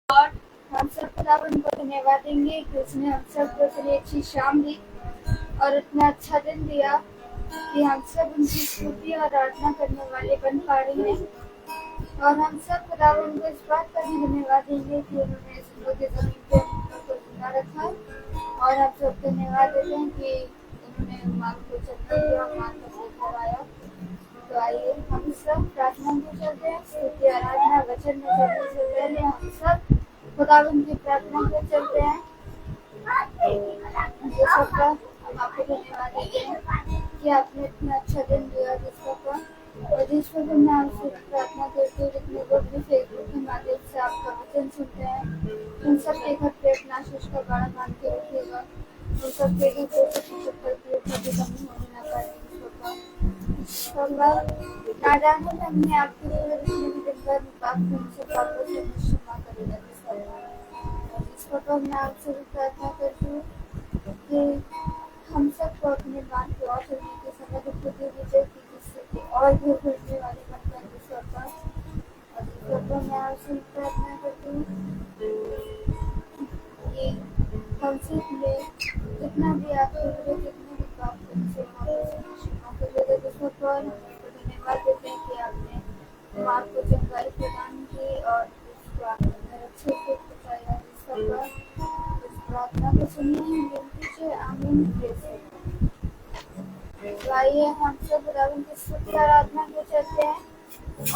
और हम सब खुदावन को धन्यवाद देंगे कि उसने हम सब को इतनी अच्छी शाम दी और इतना अच्छा दिन दिया कि हम सब उनकी स्तुति और आराधना करने वाले बन पा रहे हैं। और हम सब खुदावन को इस बात का भी धन्यवाद देंगे कि उन्होंने जिंदगी के जमीन पे हमको जिंदा रखा। और हम सब धन्यवाद देते हैं कि उन्होंने माँ को चलते दिया, माँ को करवाया। तो आइए हम सब प्रार्थना में चलते हैं, स्तुति आराधना वचन में चलने से पहले हम सब खुदावन की प्रार्थना में चलते हैं। सबका हम आपको धन्यवाद देते हैं कि आपने इतना अच्छा दिन दिया जिसका और जिस पर मैं आपसे प्रार्थना करती हूँ जितने लोग भी फेसबुक के माध्यम से आपका वचन सुनते हैं उन सब के घर पे अपना आशीष का बाड़ा बांध के रखिएगा। उन सब के घर पे कभी कमी होने ना पाए। ना जाने हमने आपके लिए दिन भर पाप से क्षमा करेगा जिस पर मैं आपसे भी प्रार्थना करती हूँ कि हम सबको अपने बात को और सुनने के समय विजय की जिससे और भी घुसने वाले बनकर जिसका और जिस पर मैं आपसे प्रार्थना करती हूँ कि हम सब में जितना भी आपके लिए जितने भी पाप क्षमा करेगा जिसका धन्यवाद देते हैं कि आपने माँ को चंगाई प्रदान की और उसको आपने अच्छे से पहुँचाया जिसका इस प्रार्थना को सुनिए विनती से आमीन। आइए हम सब खुदावन की स्तुति आराधना में चलते हैं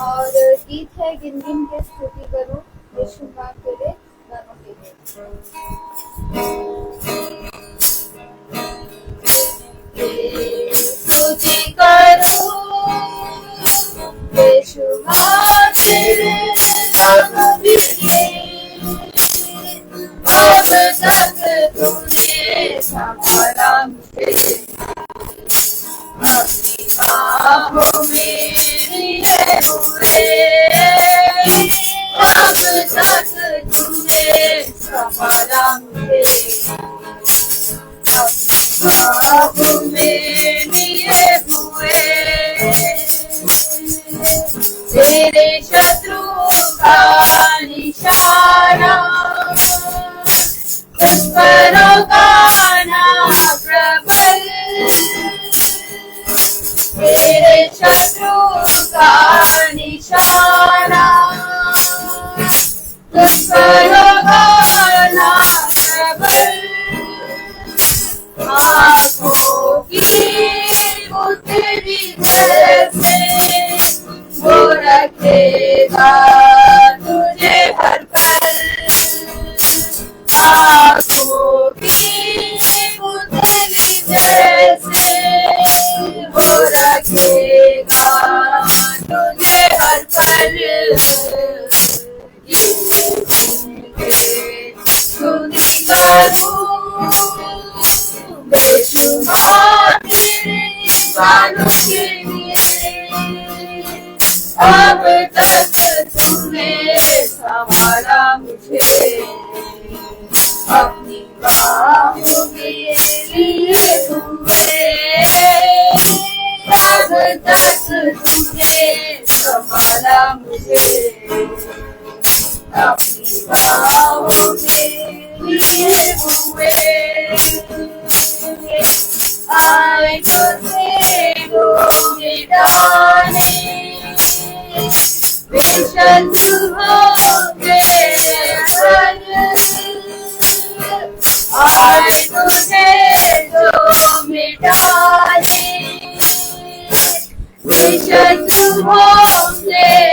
और गीत है गिन गिन के स्तुति करूं यीशु बाप तेरे गानों के स्तुति करूं यीशु बाप तेरे गानों के अब तक तूने संभाला मुझे अपनी बाहों में लिए हुए अब तक तूने संभाला मुझे अपनी बाहों में लिए हुए तेरे शत्रु का निशाना उस पर गाना प्रबल तेरे शत्रु का निशाना उस पर गाना प्रबल आँखों की वो तेरी जैसे वो रखेगा तुझे हर पल आँखों की वो तेरी जैसे वो रखेगा तुझे हर पल स्तुति करूं बेशुमार तेरे गानों के लिए अब तक तूने संभाला मुझे अपनी बाहों में लिए हुए अब तक तूने संभाला मुझे अपनी बाहों में लिए हुए आए तुझे दो मिटाने बेशत्रु हो गए आए तुझे दो मिटाने बेशत्रु हो गए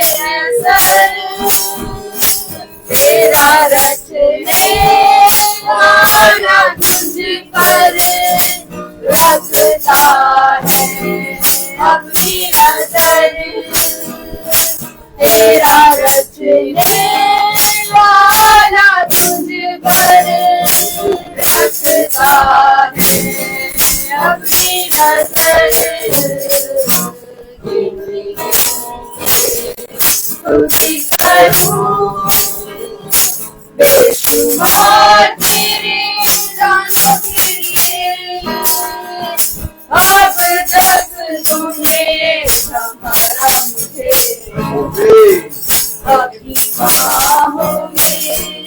तेरा रचने वाला तुझ पर रखता है अपनी नजर तेरा रचने वाला तुझ पर रखता है अपनी नजर स्तुति करूं बेशुमार तेरे गानों के लिए अब तक तूने संभाला मुझे अपनी बाहों में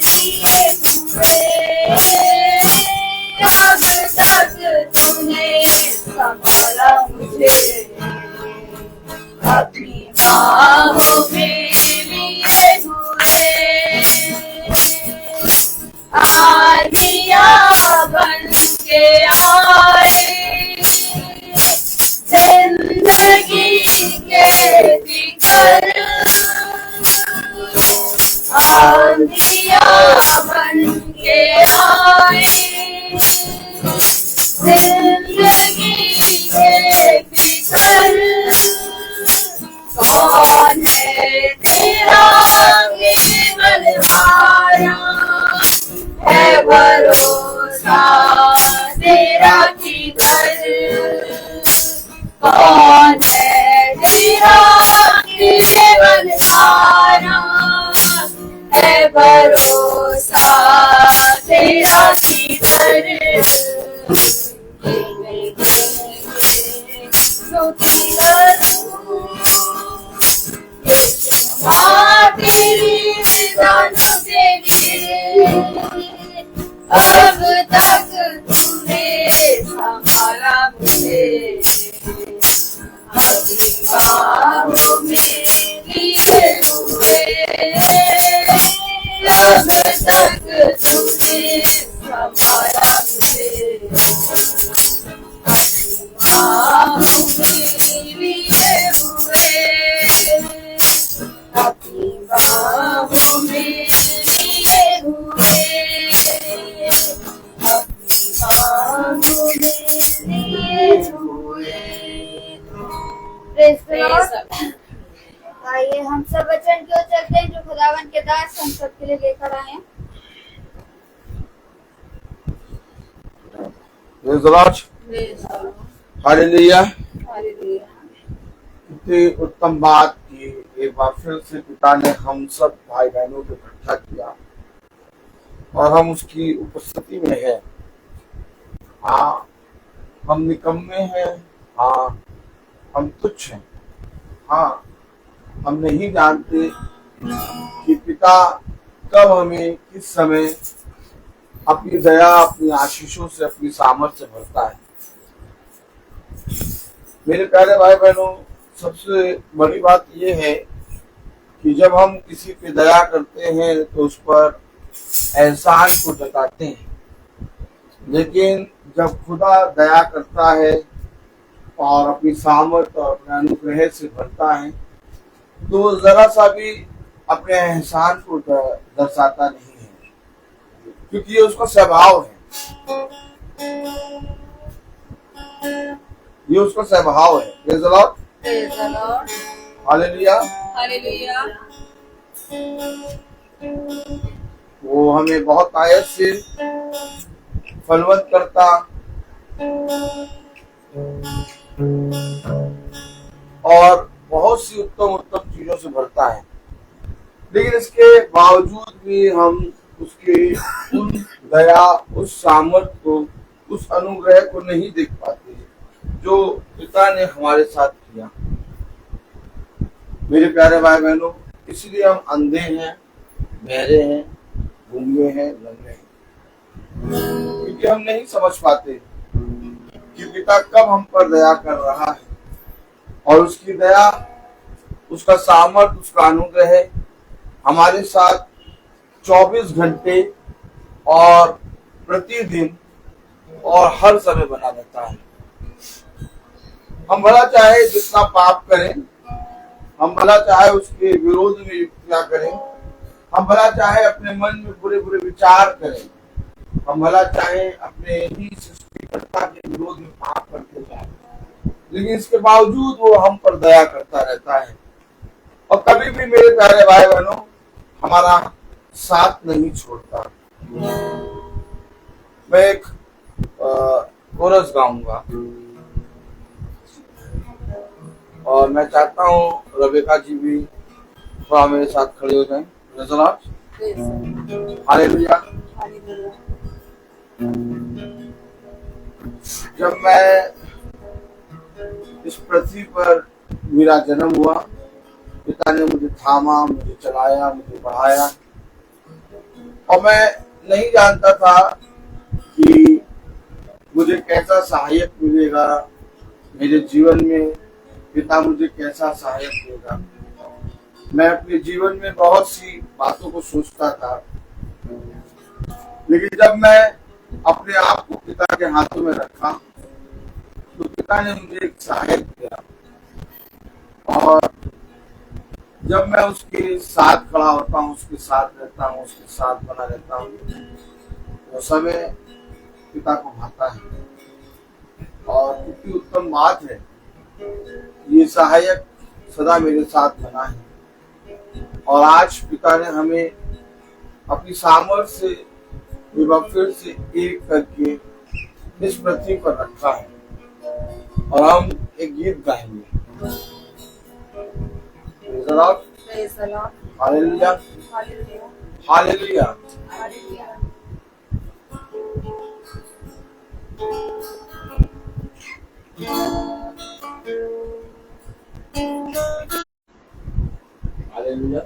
आंधियाँ बन के आए जिंदगी के फिकर, कौन है तेरा बलहारा, है भरोसा तेरा किधर, कौन है तेरा बलहारा, है भरोसा तेरा किधर। तेरी दानों से अब तक तूने संभाला मुझे, अपनी बाहों में लिए हुए, अब तक तूने संभाला मुझे, बाहों में लिए हुए, अपनी बाहों में लिए हुए, अपनी बाहों में लिए हुए। आइए हम सब वचन की ओर चलते हैं जो खुदावन के दास हम सबके लिए लेकर आए हैं। हालेलुया। कितनी उत्तम बात की एक बार फिर से पिता ने हम सब भाई बहनों को इकट्ठा किया और हम उसकी उपस्थिति में है। हाँ, हम निकम्मे हैं, हाँ हम तुच्छ हैं, हाँ हम नहीं जानते कि पिता कब हमें किस समय अपनी दया, अपनी आशीषों से, अपनी सामर्थ्य से भरता है। मेरे प्यारे भाई बहनों, सबसे बड़ी बात यह है कि जब हम किसी पे दया करते हैं तो उस पर एहसान को जताते हैं, लेकिन जब खुदा दया करता है और अपनी सामर्थ्य और अपने अनुग्रह से भरता है तो जरा सा भी अपने एहसान को दर्शाता नहीं है, क्योंकि ये उसका स्वभाव है, ये उसका स्वभाव है। Praise the Lord, hallelujah, hallelujah. वो हमें बहुत आयत से फलवत करता और बहुत सी उत्तम उत्तम चीजों से भरता है, लेकिन इसके बावजूद भी हम उसके उन दया, उस सामर्थ्य को, उस अनुग्रह को नहीं देख पाते जो पिता ने हमारे साथ किया। मेरे प्यारे भाई बहनों, इसलिए हम अंधे हैं, बहरे हैं, गूंगे हैं, लंगड़े हैं, क्योंकि हम नहीं समझ पाते कि पिता कब हम पर दया कर रहा है और उसकी दया, उसका सामर्थ्य, उसका अनुग्रह हमारे साथ 24 घंटे और प्रतिदिन और हर समय बना रहता है। हम भला चाहे जितना पाप करें, हम भला चाहे उसके विरोध में युक्तियां करें, हम भला चाहे अपने मन में बुरे बुरे विचार करें, हम भला चाहे अपने ही सृष्टिकर्ता के विरोध में पाप करते जाएं, लेकिन इसके बावजूद वो हम पर दया करता रहता है और कभी भी मेरे प्यारे भाई बहनों हमारा साथ नहीं छोड़ता। मैं एक कोरस गाऊंगा और मैं चाहता हूँ रेबेका जी भी थोड़ा मेरे साथ खड़े हो जाएं। हालेलुया। जब मैं इस पृथ्वी पर मेरा जन्म हुआ, पिता ने मुझे थामा, मुझे चलाया, मुझे बढ़ाया और मैं नहीं जानता था कि मुझे कैसा सहायक मिलेगा मेरे जीवन में, पिता मुझे कैसा सहायक देगा। मैं अपने जीवन में बहुत सी बातों को सोचता था, लेकिन जब मैं अपने आप को पिता के हाथों में रखा तो पिता ने मुझे एक सहायक दिया और जब मैं उसके साथ खड़ा होता हूँ, उसके साथ रहता हूँ, उसके साथ बना रहता हूँ, वो समय पिता को भाता है। और कितनी उत्तम बात है, ये सहायक सदा मेरे साथ बना है। और आज पिता ने हमें अपनी सामर्थ्य से एक बार फिर से एक करके इस पृथ्वी पर रखा है। और हम एक गीत गाएंगे। Praise the Lord. Praise the Lord. Hallelujah. Hallelujah. Hallelujah. Hallelujah. Hallelujah.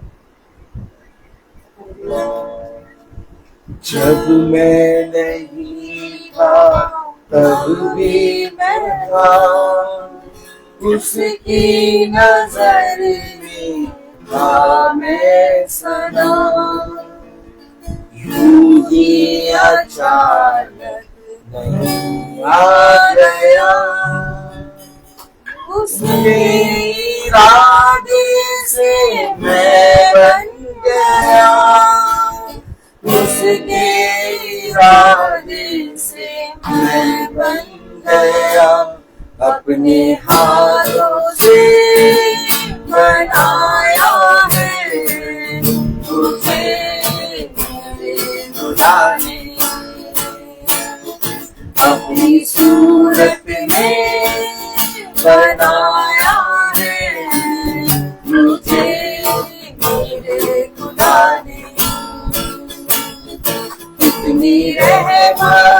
जब मैं नहीं था तब भी मैं था, उसकी नजर में था मैं सदा। यूं ही अचानक नहीं आ गया, उसके इरादे से मैं बन गया, उसके इरादे से मैं बन गया। अपने हाथों से बनाया है तुझे मेरे खुदा ने, अपनी सूरत में बनाया है मुझे मेरे खुदा ने। कितनी रहमत,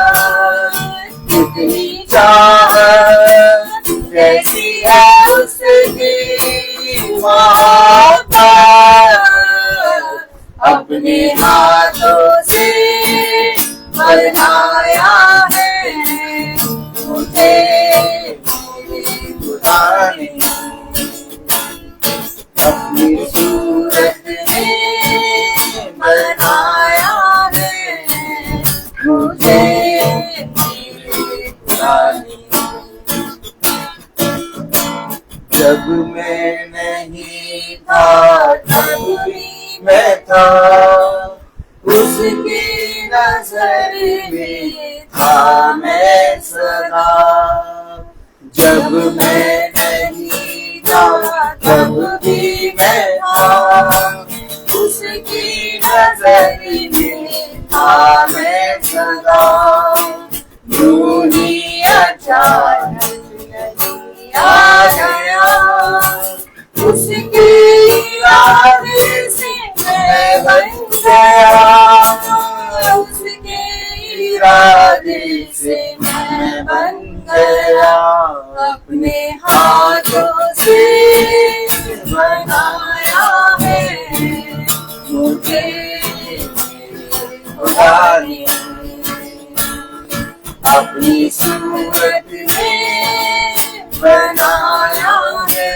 कितनी चाहत, कैसी है उसकी माता, अपने हाथों से बनाया है मुझे मेरे खुदा ने। अपनी सूरत में बनाया है मुझे मेरे खुदा ने। जब मैं नहीं था तब भी मैं था, उसकी नजर में था मैं सदा। जब मैं नहीं था तब भी मैं था, उसकी नजर में था मैं सदा। यूं ही अचानक नहीं आ गया, उसके इरादे से मैं बन गया, उसके इरादे से मैं बन गया। अपने हाथों से बनाया है मुझे मेरे खुदा ने, अपनी सूरत में बनाया है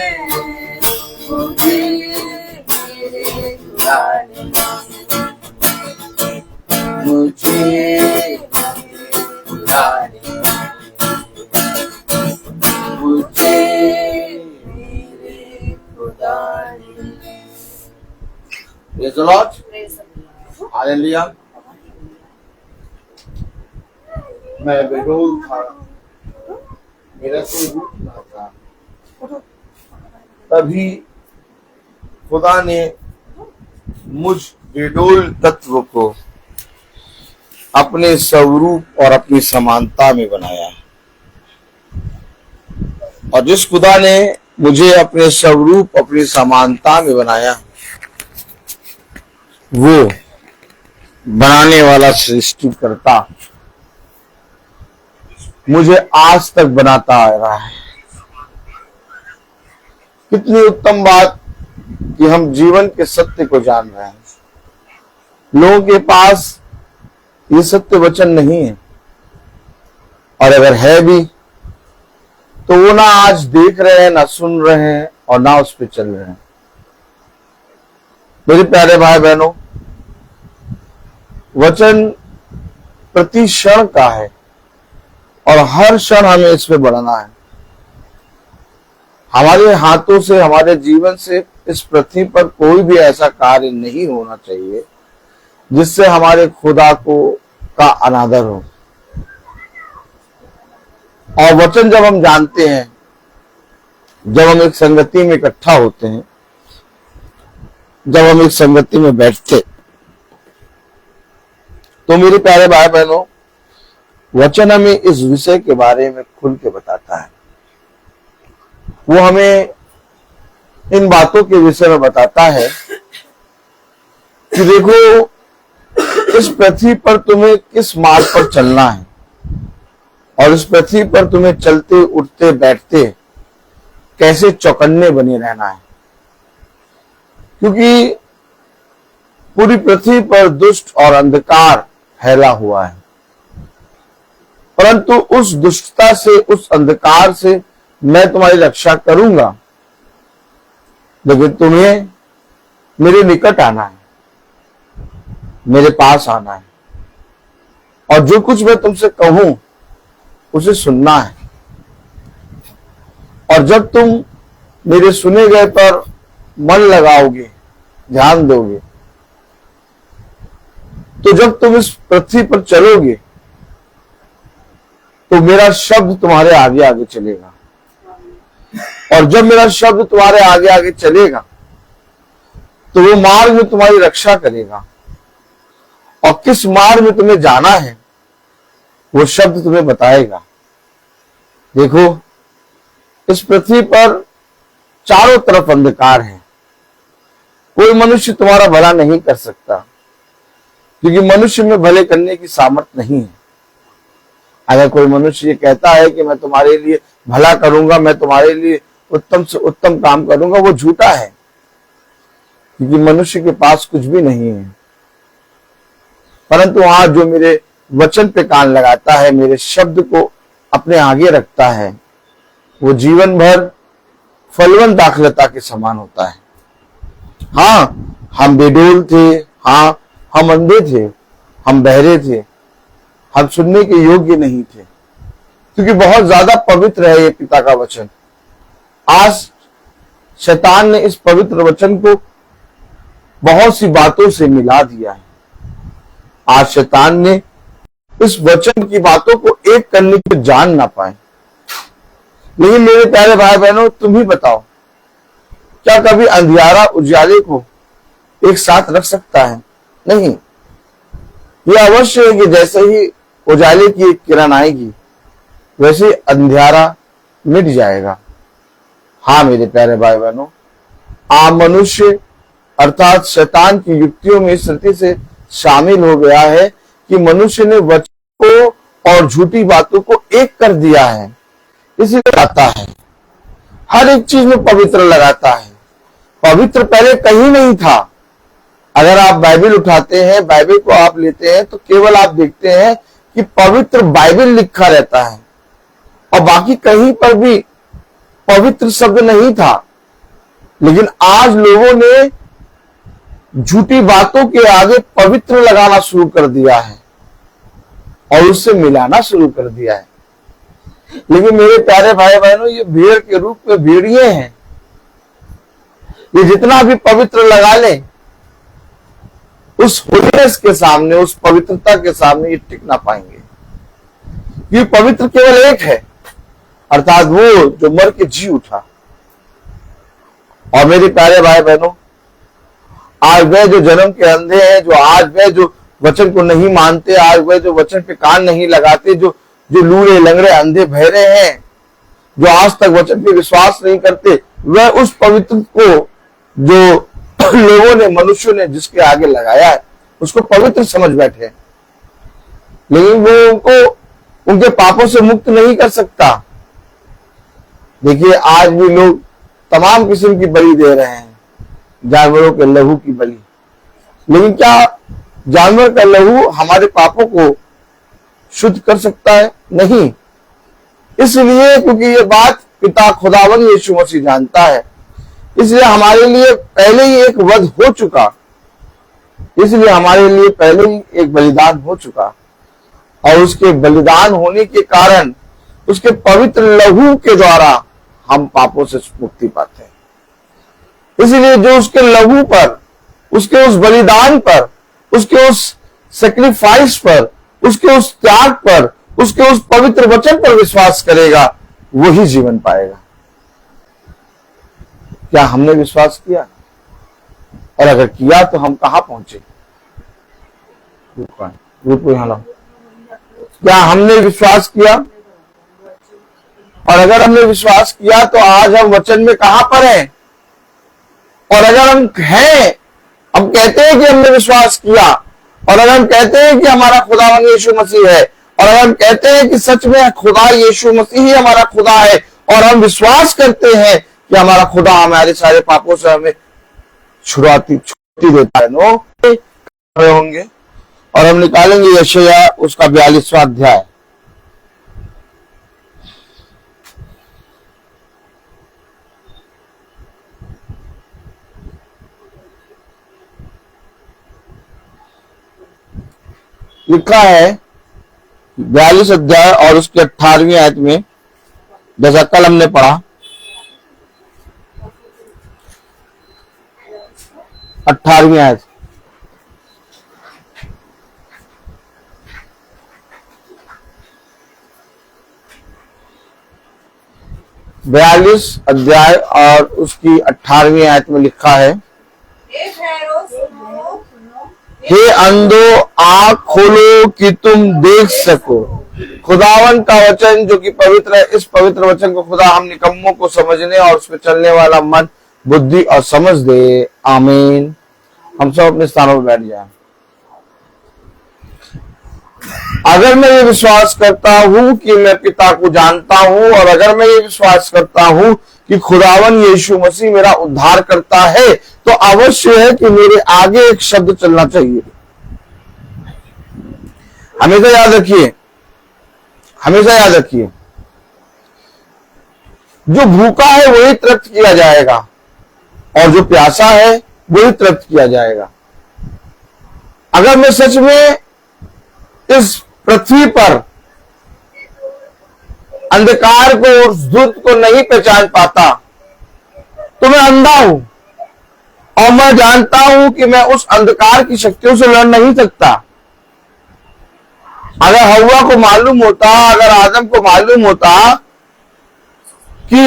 मुझे मेरे खुदा ने, मुझे मेरे खुदा ने, मुझे मेरे खुदा ने। Praise the Lord. Praise the Lord. Hallelujah. मैं बेडोल था, मेरा कोई रूप ना था, तभी खुदा ने मुझ बेडोल तत्व को अपने स्वरूप और अपनी समानता में बनाया। और जिस खुदा ने मुझे अपने स्वरूप अपनी समानता में बनाया, वो बनाने वाला सृष्टिकर्ता मुझे आज तक बनाता आ रहा है। कितनी उत्तम बात कि हम जीवन के सत्य को जान रहे हैं। लोगों के पास ये सत्य वचन नहीं है, और अगर है भी तो वो ना आज देख रहे हैं, ना सुन रहे हैं, और ना उस पर चल रहे हैं। मेरे प्यारे भाई बहनों, वचन प्रति क्षण का है और हर क्षण हमें इस पे बढ़ना है। हमारे हाथों से, हमारे जीवन से इस पृथ्वी पर कोई भी ऐसा कार्य नहीं होना चाहिए जिससे हमारे खुदा का अनादर हो। और वचन जब हम जानते हैं, जब हम एक संगति में इकट्ठा होते हैं, जब हम एक संगति में बैठते, तो मेरे प्यारे भाई बहनों, वचन हमें इस विषय के बारे में खुल के बताता है। वो हमें इन बातों के विषय में बताता है कि देखो, इस पृथ्वी पर तुम्हें किस मार्ग पर चलना है और इस पृथ्वी पर तुम्हें चलते उठते बैठते कैसे चौकन्ने बने रहना है, क्योंकि पूरी पृथ्वी पर दुष्ट और अंधकार फैला हुआ है। परंतु उस दुष्टता से, उस अंधकार से मैं तुम्हारी रक्षा करूंगा, लेकिन तुम्हें मेरे निकट आना है, मेरे पास आना है, और जो कुछ मैं तुमसे कहूं उसे सुनना है। और जब तुम मेरे सुने गए पर मन लगाओगे, ध्यान दोगे, तो जब तुम इस पृथ्वी पर चलोगे तो मेरा शब्द तुम्हारे आगे आगे चलेगा। और जब मेरा शब्द तुम्हारे आगे आगे चलेगा तो वो मार्ग में तुम्हारी रक्षा करेगा, और किस मार्ग में तुम्हें जाना है वो शब्द तुम्हें बताएगा। देखो, इस पृथ्वी पर चारों तरफ अंधकार है। कोई मनुष्य तुम्हारा भला नहीं कर सकता, क्योंकि मनुष्य में भले करने की सामर्थ्य नहीं है। अगर कोई मनुष्य ये कहता है कि मैं तुम्हारे लिए भला करूंगा, मैं तुम्हारे लिए उत्तम से उत्तम काम करूंगा, वो झूठा है, क्योंकि मनुष्य के पास कुछ भी नहीं है। परंतु हाँ, जो मेरे वचन पे कान लगाता है, मेरे शब्द को अपने आगे रखता है, वो जीवन भर फलवंत दाखलता के समान होता है। हाँ, हम बेडौल थे, हाँ हम अंधे थे, हम बहरे थे, हम सुनने के योग्य नहीं थे, क्योंकि बहुत ज्यादा पवित्र है ये पिता का वचन। आज शैतान ने इस पवित्र वचन को बहुत सी बातों से मिला दिया है। आज शैतान ने इस वचन की बातों को एक करने के जान ना पाए। लेकिन मेरे प्यारे भाई बहनों, तुम ही बताओ, क्या कभी अंधियारा उजाले को एक साथ रख सकता है? नहीं। यह अवश्य है कि जैसे ही उजाले की एक किरण आएगी, वैसे अंधियारा मिट जाएगा। हाँ मेरे प्यारे भाई बहनों, आम मनुष्य अर्थात शैतान की युक्तियों में इस रीति से शामिल हो गया है कि मनुष्य ने वचन को और झूठी बातों को एक कर दिया है। इसी लगाता है, हर एक चीज में पवित्र लगाता है। पवित्र पहले कहीं नहीं था। अगर आप बाइबल उठाते हैं, बाइबल को आप लेते हैं, तो केवल आप देखते हैं कि पवित्र बाइबल लिखा रहता है, और बाकी कहीं पर भी पवित्र शब्द नहीं था। लेकिन आज लोगों ने झूठी बातों के आगे पवित्र लगाना शुरू कर दिया है और उससे मिलाना शुरू कर दिया है। लेकिन मेरे प्यारे भाई बहनों, ये भेड़ के रूप में भेड़िए हैं। ये जितना भी पवित्र लगा ले, उस होलीनेस के सामने, उस पवित्रता के सामने ये टिक ना पाएंगे। ये पवित्र केवल एक है, अर्थात वो जो मर के जी उठा। और मेरे प्यारे भाई बहनों, आज वे जो जन्म के अंधे हैं, जो आज वे जो वचन को नहीं मानते, आज वे जो वचन पे कान नहीं लगाते, जो लूले लंगड़े अंधे बहरे हैं, जो आज तक वचन पे विश्वास नहीं करते, वह उस पवित्र को जो लोगों ने, मनुष्यों ने जिसके आगे लगाया है, उसको पवित्र समझ बैठे। लेकिन वो उनको उनके पापों से मुक्त नहीं कर सकता। देखिए, आज भी लोग तमाम किस्म की बलि दे रहे हैं, जानवरों के लहू की बलि। लेकिन क्या जानवर का लहू हमारे पापों को शुद्ध कर सकता है? नहीं। इसलिए क्योंकि ये बात पिता खुदावंद यीशु मसीह जानता है, इसलिए हमारे लिए पहले ही एक वध हो चुका, इसलिए हमारे लिए पहले ही एक बलिदान हो चुका, और उसके बलिदान होने के कारण, उसके पवित्र लहू के द्वारा हम पापों से मुक्ति पाते हैं। इसलिए जो उसके लहू पर, उसके उस बलिदान पर, उसके उस सेक्रीफाइस पर, उसके उस त्याग पर, उसके उस पवित्र वचन पर विश्वास करेगा, वही जीवन पाएगा। क्या हमने विश्वास किया? और अगर किया तो हम कहां पहुंचे? क्या हमने विश्वास किया? और अगर हमने विश्वास किया तो आज हम वचन में कहां पर हैं? और अगर हम हैं, हम कहते हैं कि हमने विश्वास किया, और अगर हम कहते हैं कि हमारा खुदावन यीशु मसीह है, और अगर हम कहते हैं कि सच में खुदा यीशु मसीह ही हमारा खुदा है, और हम विश्वास करते हैं कि हमारा खुदा हमारे सारे पापों से हमें छुड़ाती देता है, नो होंगे। और हम निकालेंगे यशायाह उसका 42वां अध्याय। लिखा है 42 अध्याय और उसके 18वीं आयत में, जैसा कल हमने पढ़ा, 18वीं आयत। बयालीस अध्याय और उसकी 18वीं आयत में लिखा है, हे अंधो आंख खोलो कि तुम देख सको। खुदावन का वचन जो कि पवित्र है, इस पवित्र वचन को खुदा हम निकम्मों को समझने और उसमें चलने वाला मन, बुद्धि और समझ दे। आमीन। हम सब अपने स्थानों पर बैठ जाएं। अगर मैं ये विश्वास करता हूं कि मैं पिता को जानता हूं, और अगर मैं ये विश्वास करता हूं कि खुदावन यीशु मसीह मेरा उद्धार करता है, तो अवश्य है कि मेरे आगे एक शब्द चलना चाहिए। हमेशा याद रखिए, हमेशा याद रखिए, जो भूखा है वही तृप्त किया जाएगा, और जो प्यासा है वही तृप्त किया जाएगा। अगर मैं सच में इस पृथ्वी पर अंधकार को, उस धूप को नहीं पहचान पाता, तो मैं अंधा हूं, और मैं जानता हूं कि मैं उस अंधकार की शक्तियों से लड़ नहीं सकता। अगर हव्वा को मालूम होता, अगर आदम को मालूम होता कि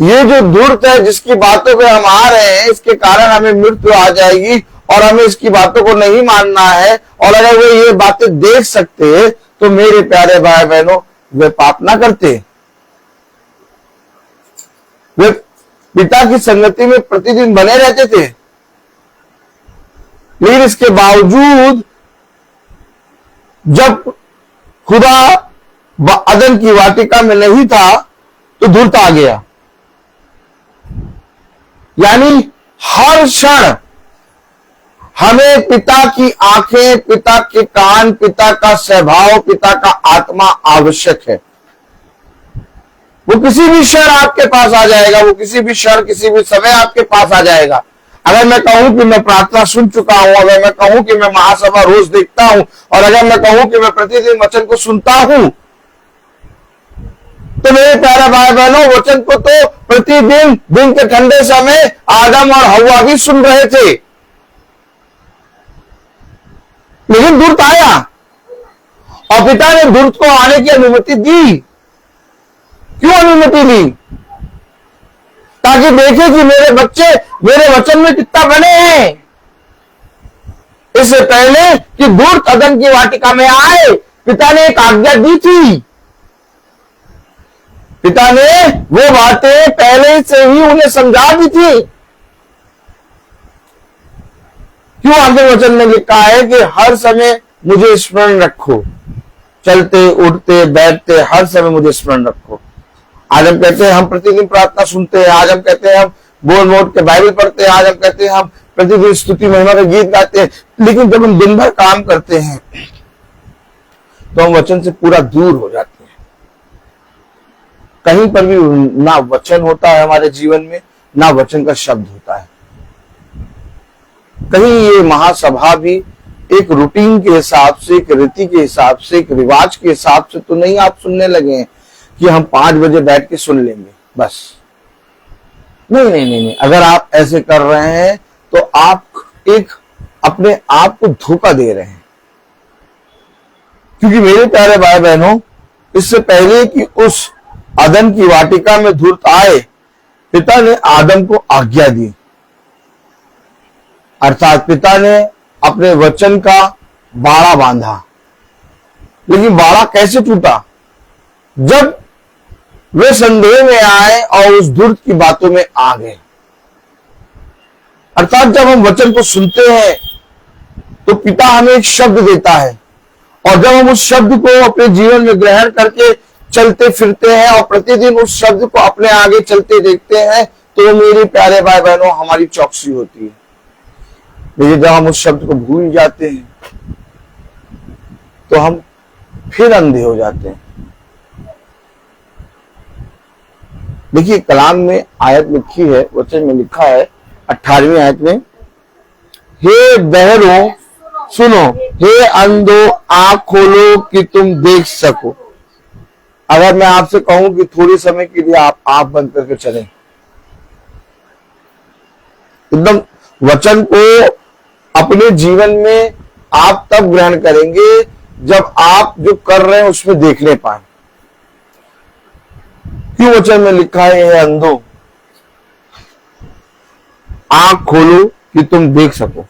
ये जो धूर्त है जिसकी बातों पे हम आ रहे हैं, इसके कारण हमें मृत्यु आ जाएगी और हमें इसकी बातों को नहीं मानना है, और अगर वे ये बातें देख सकते, तो मेरे प्यारे भाई बहनों, वे पाप ना करते। वे पिता की संगति में प्रतिदिन बने रहते थे, लेकिन इसके बावजूद जब खुदा अदन की वाटिका में नहीं था, तो धूर्त आ गया। यानी हर क्षण हमें पिता की आंखें, पिता के कान, पिता का स्वभाव, पिता का आत्मा आवश्यक है। वो किसी भी क्षण आपके पास आ जाएगा, वो किसी भी क्षण, किसी भी समय आपके पास आ जाएगा। अगर मैं कहूं कि मैं प्रार्थना सुन चुका हूं, अगर मैं कहूं कि मैं महासभा रोज देखता हूं, और अगर मैं कहूं कि मैं प्रतिदिन वचन को सुनता हूं, तो मेरे प्यारे भाई बहनों, वचन को तो प्रतिदिन दिन के ठंडे समय आदम और हव्वा भी सुन रहे थे, लेकिन धूर्त आया, और पिता ने धूर्त को आने की अनुमति दी। क्यों अनुमति दी? ताकि देखे कि मेरे बच्चे मेरे वचन में कितना बने हैं। इससे पहले कि धूर्त अदन की वाटिका में आए, पिता ने एक आज्ञा दी थी। पिता ने वो बातें पहले से ही उन्हें समझा दी थी। क्यों आगे वचन में लिखा है कि हर समय मुझे स्मरण रखो, चलते उठते बैठते हर समय मुझे स्मरण रखो। आज हम कहते हैं हम प्रतिदिन प्रार्थना सुनते हैं, आज हम कहते हैं हम बोल मोड़ के बाइबल पढ़ते हैं, आज हम कहते हैं हम प्रतिदिन स्तुति महिमा के गीत गाते हैं, लेकिन जब हम दिन भर काम करते हैं तो हम वचन से पूरा दूर हो जाते हैं। कहीं पर भी ना वचन होता है हमारे जीवन में, ना वचन का शब्द होता है। कहीं ये महासभा भी एक रूटीन के हिसाब से, एक रीति के हिसाब से, एक रिवाज के हिसाब से तो नहीं आप सुनने लगे हैं कि हम 5 बजे बैठ के सुन लेंगे बस। नहीं नहीं नहीं नहीं, अगर आप ऐसे कर रहे हैं तो आप एक अपने आप को धोखा दे रहे हैं। क्योंकि मेरे प्यारे भाई बहनों, इससे पहले कि उस अदन की वाटिका में धूर्त आए, पिता ने आदम को आज्ञा दी, अर्थात पिता ने अपने वचन का बाड़ा बांधा। लेकिन बाड़ा कैसे टूटा? जब वे संदेह में आए और उस धूर्त की बातों में आ गए। अर्थात जब हम वचन को सुनते हैं तो पिता हमें एक शब्द देता है, और जब हम उस शब्द को अपने जीवन में ग्रहण करके चलते फिरते हैं और प्रतिदिन उस शब्द को अपने आगे चलते देखते हैं, तो मेरे प्यारे भाई बहनों, हमारी चौकसी होती है। लेकिन जब हम उस शब्द को भूल जाते हैं तो हम फिर अंधे हो जाते हैं। देखिए, कलाम में आयत लिखी है, वचन में लिखा है 18वीं आयत में, हे बहरों सुनो, हे अंधो आंख खोलो कि तुम देख सको। अगर मैं आपसे कहूं कि थोड़े समय के लिए आप आंख बंद करके चलें, एकदम वचन को अपने जीवन में आप तब ग्रहण करेंगे जब आप जो कर रहे हैं उसमें देखने पाए। क्यों वचन में लिखा है, हे अंधो आंख खोलो कि तुम देख सको।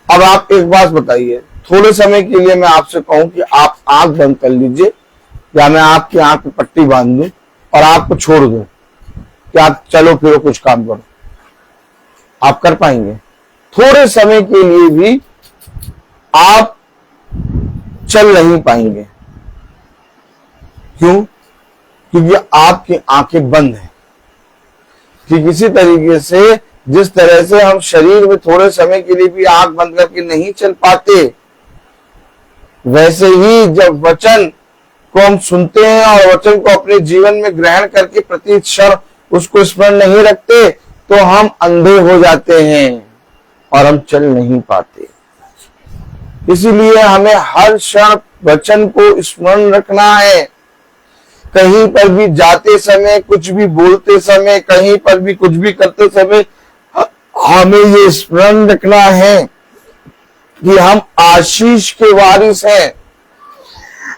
अब आप एक बात बताइए, थोड़े समय के लिए मैं आपसे कहूं कि आप आंख बंद कर लीजिए, या मैं आपकी आंख में पट्टी बांध दूं और आपको छोड़ दूं कि आप चलो फिरो कुछ काम करो, आप कर पाएंगे? थोड़े समय के लिए भी आप चल नहीं पाएंगे। क्यों? क्योंकि आपकी आंखें बंद हैं। कि किसी तरीके से, जिस तरह से हम शरीर में थोड़े समय के लिए भी आंख बंद करके नहीं चल पाते, वैसे ही जब वचन को हम सुनते हैं और वचन को अपने जीवन में ग्रहण करके प्रति क्षण उसको स्मरण नहीं रखते, तो हम अंधे हो जाते हैं और हम चल नहीं पाते। इसीलिए हमें हर क्षण वचन को स्मरण रखना है। कहीं पर भी जाते समय, कुछ भी बोलते समय, कहीं पर भी कुछ भी करते समय हमें ये स्मरण रखना है कि हम आशीष के वारिस हैं।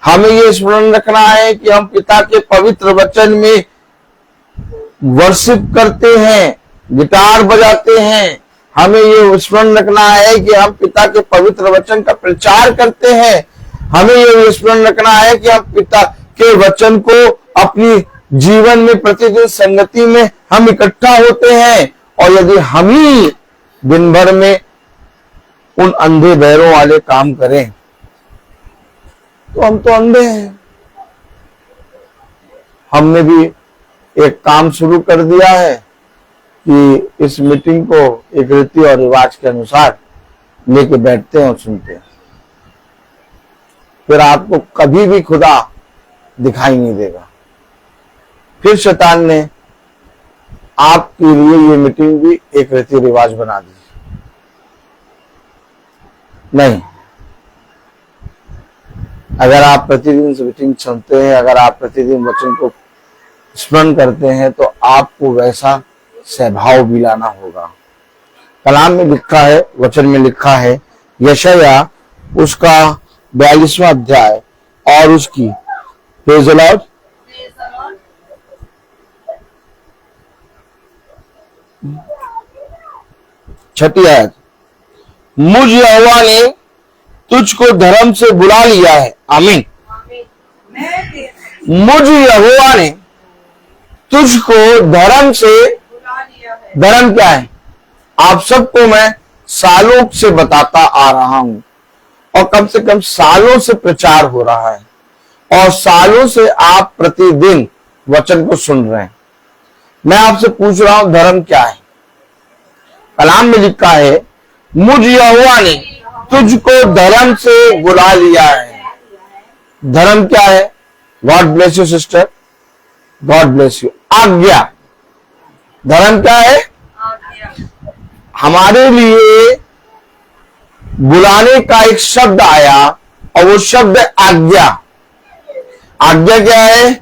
हमें ये स्मरण रखना है कि हम पिता के पवित्र वचन में वर्शिप करते हैं, गिटार बजाते हैं। हमें ये स्मरण रखना है कि हम पिता के पवित्र वचन का प्रचार करते हैं। हमें ये स्मरण रखना है कि हम पिता के वचन को अपनी जीवन में प्रतिदिन संगति में हम इकट्ठा होते हैं। और यदि हम ही दिन भर में उन अंधे बहरों वाले काम करें तो हम तो अंधे हैं। हमने भी एक काम शुरू कर दिया है कि इस मीटिंग को एक रीति और रिवाज के अनुसार लेके बैठते हैं और सुनते हैं, फिर आपको कभी भी खुदा दिखाई नहीं देगा। फिर शैतान ने आपके लिए ये मीटिंग भी एक रीति रिवाज बना दी। नहीं, अगर आप प्रतिदिन मीटिंग सुनते हैं, अगर आप प्रतिदिन वचन को स्मरण करते हैं, तो आपको वैसा स्वभाव भी लाना होगा। कलाम में लिखा है, वचन में लिखा है, यशाया उसका 42वां अध्याय और उसकी प्रेज़ द लॉर्ड 6 आयत, मुझ यहोवा ने तुझको धर्म से बुला लिया है। आमीन। मुझ यहोवा ने तुझको धर्म से, धर्म क्या है? आप सबको मैं सालों से बताता आ रहा हूं, और कम से कम सालों से प्रचार हो रहा है, और सालों से आप प्रतिदिन वचन को सुन रहे हैं। मैं आपसे पूछ रहा हूं, धर्म क्या है? कलाम में लिखा है, मुझ यहोवा ने तुझको धर्म से बुला लिया है। धर्म क्या है? God bless you sister, God bless you. आज्ञा। धर्म क्या है? हमारे लिए बुलाने का एक शब्द आया, और वो शब्द आज्ञा। आज्ञा क्या है?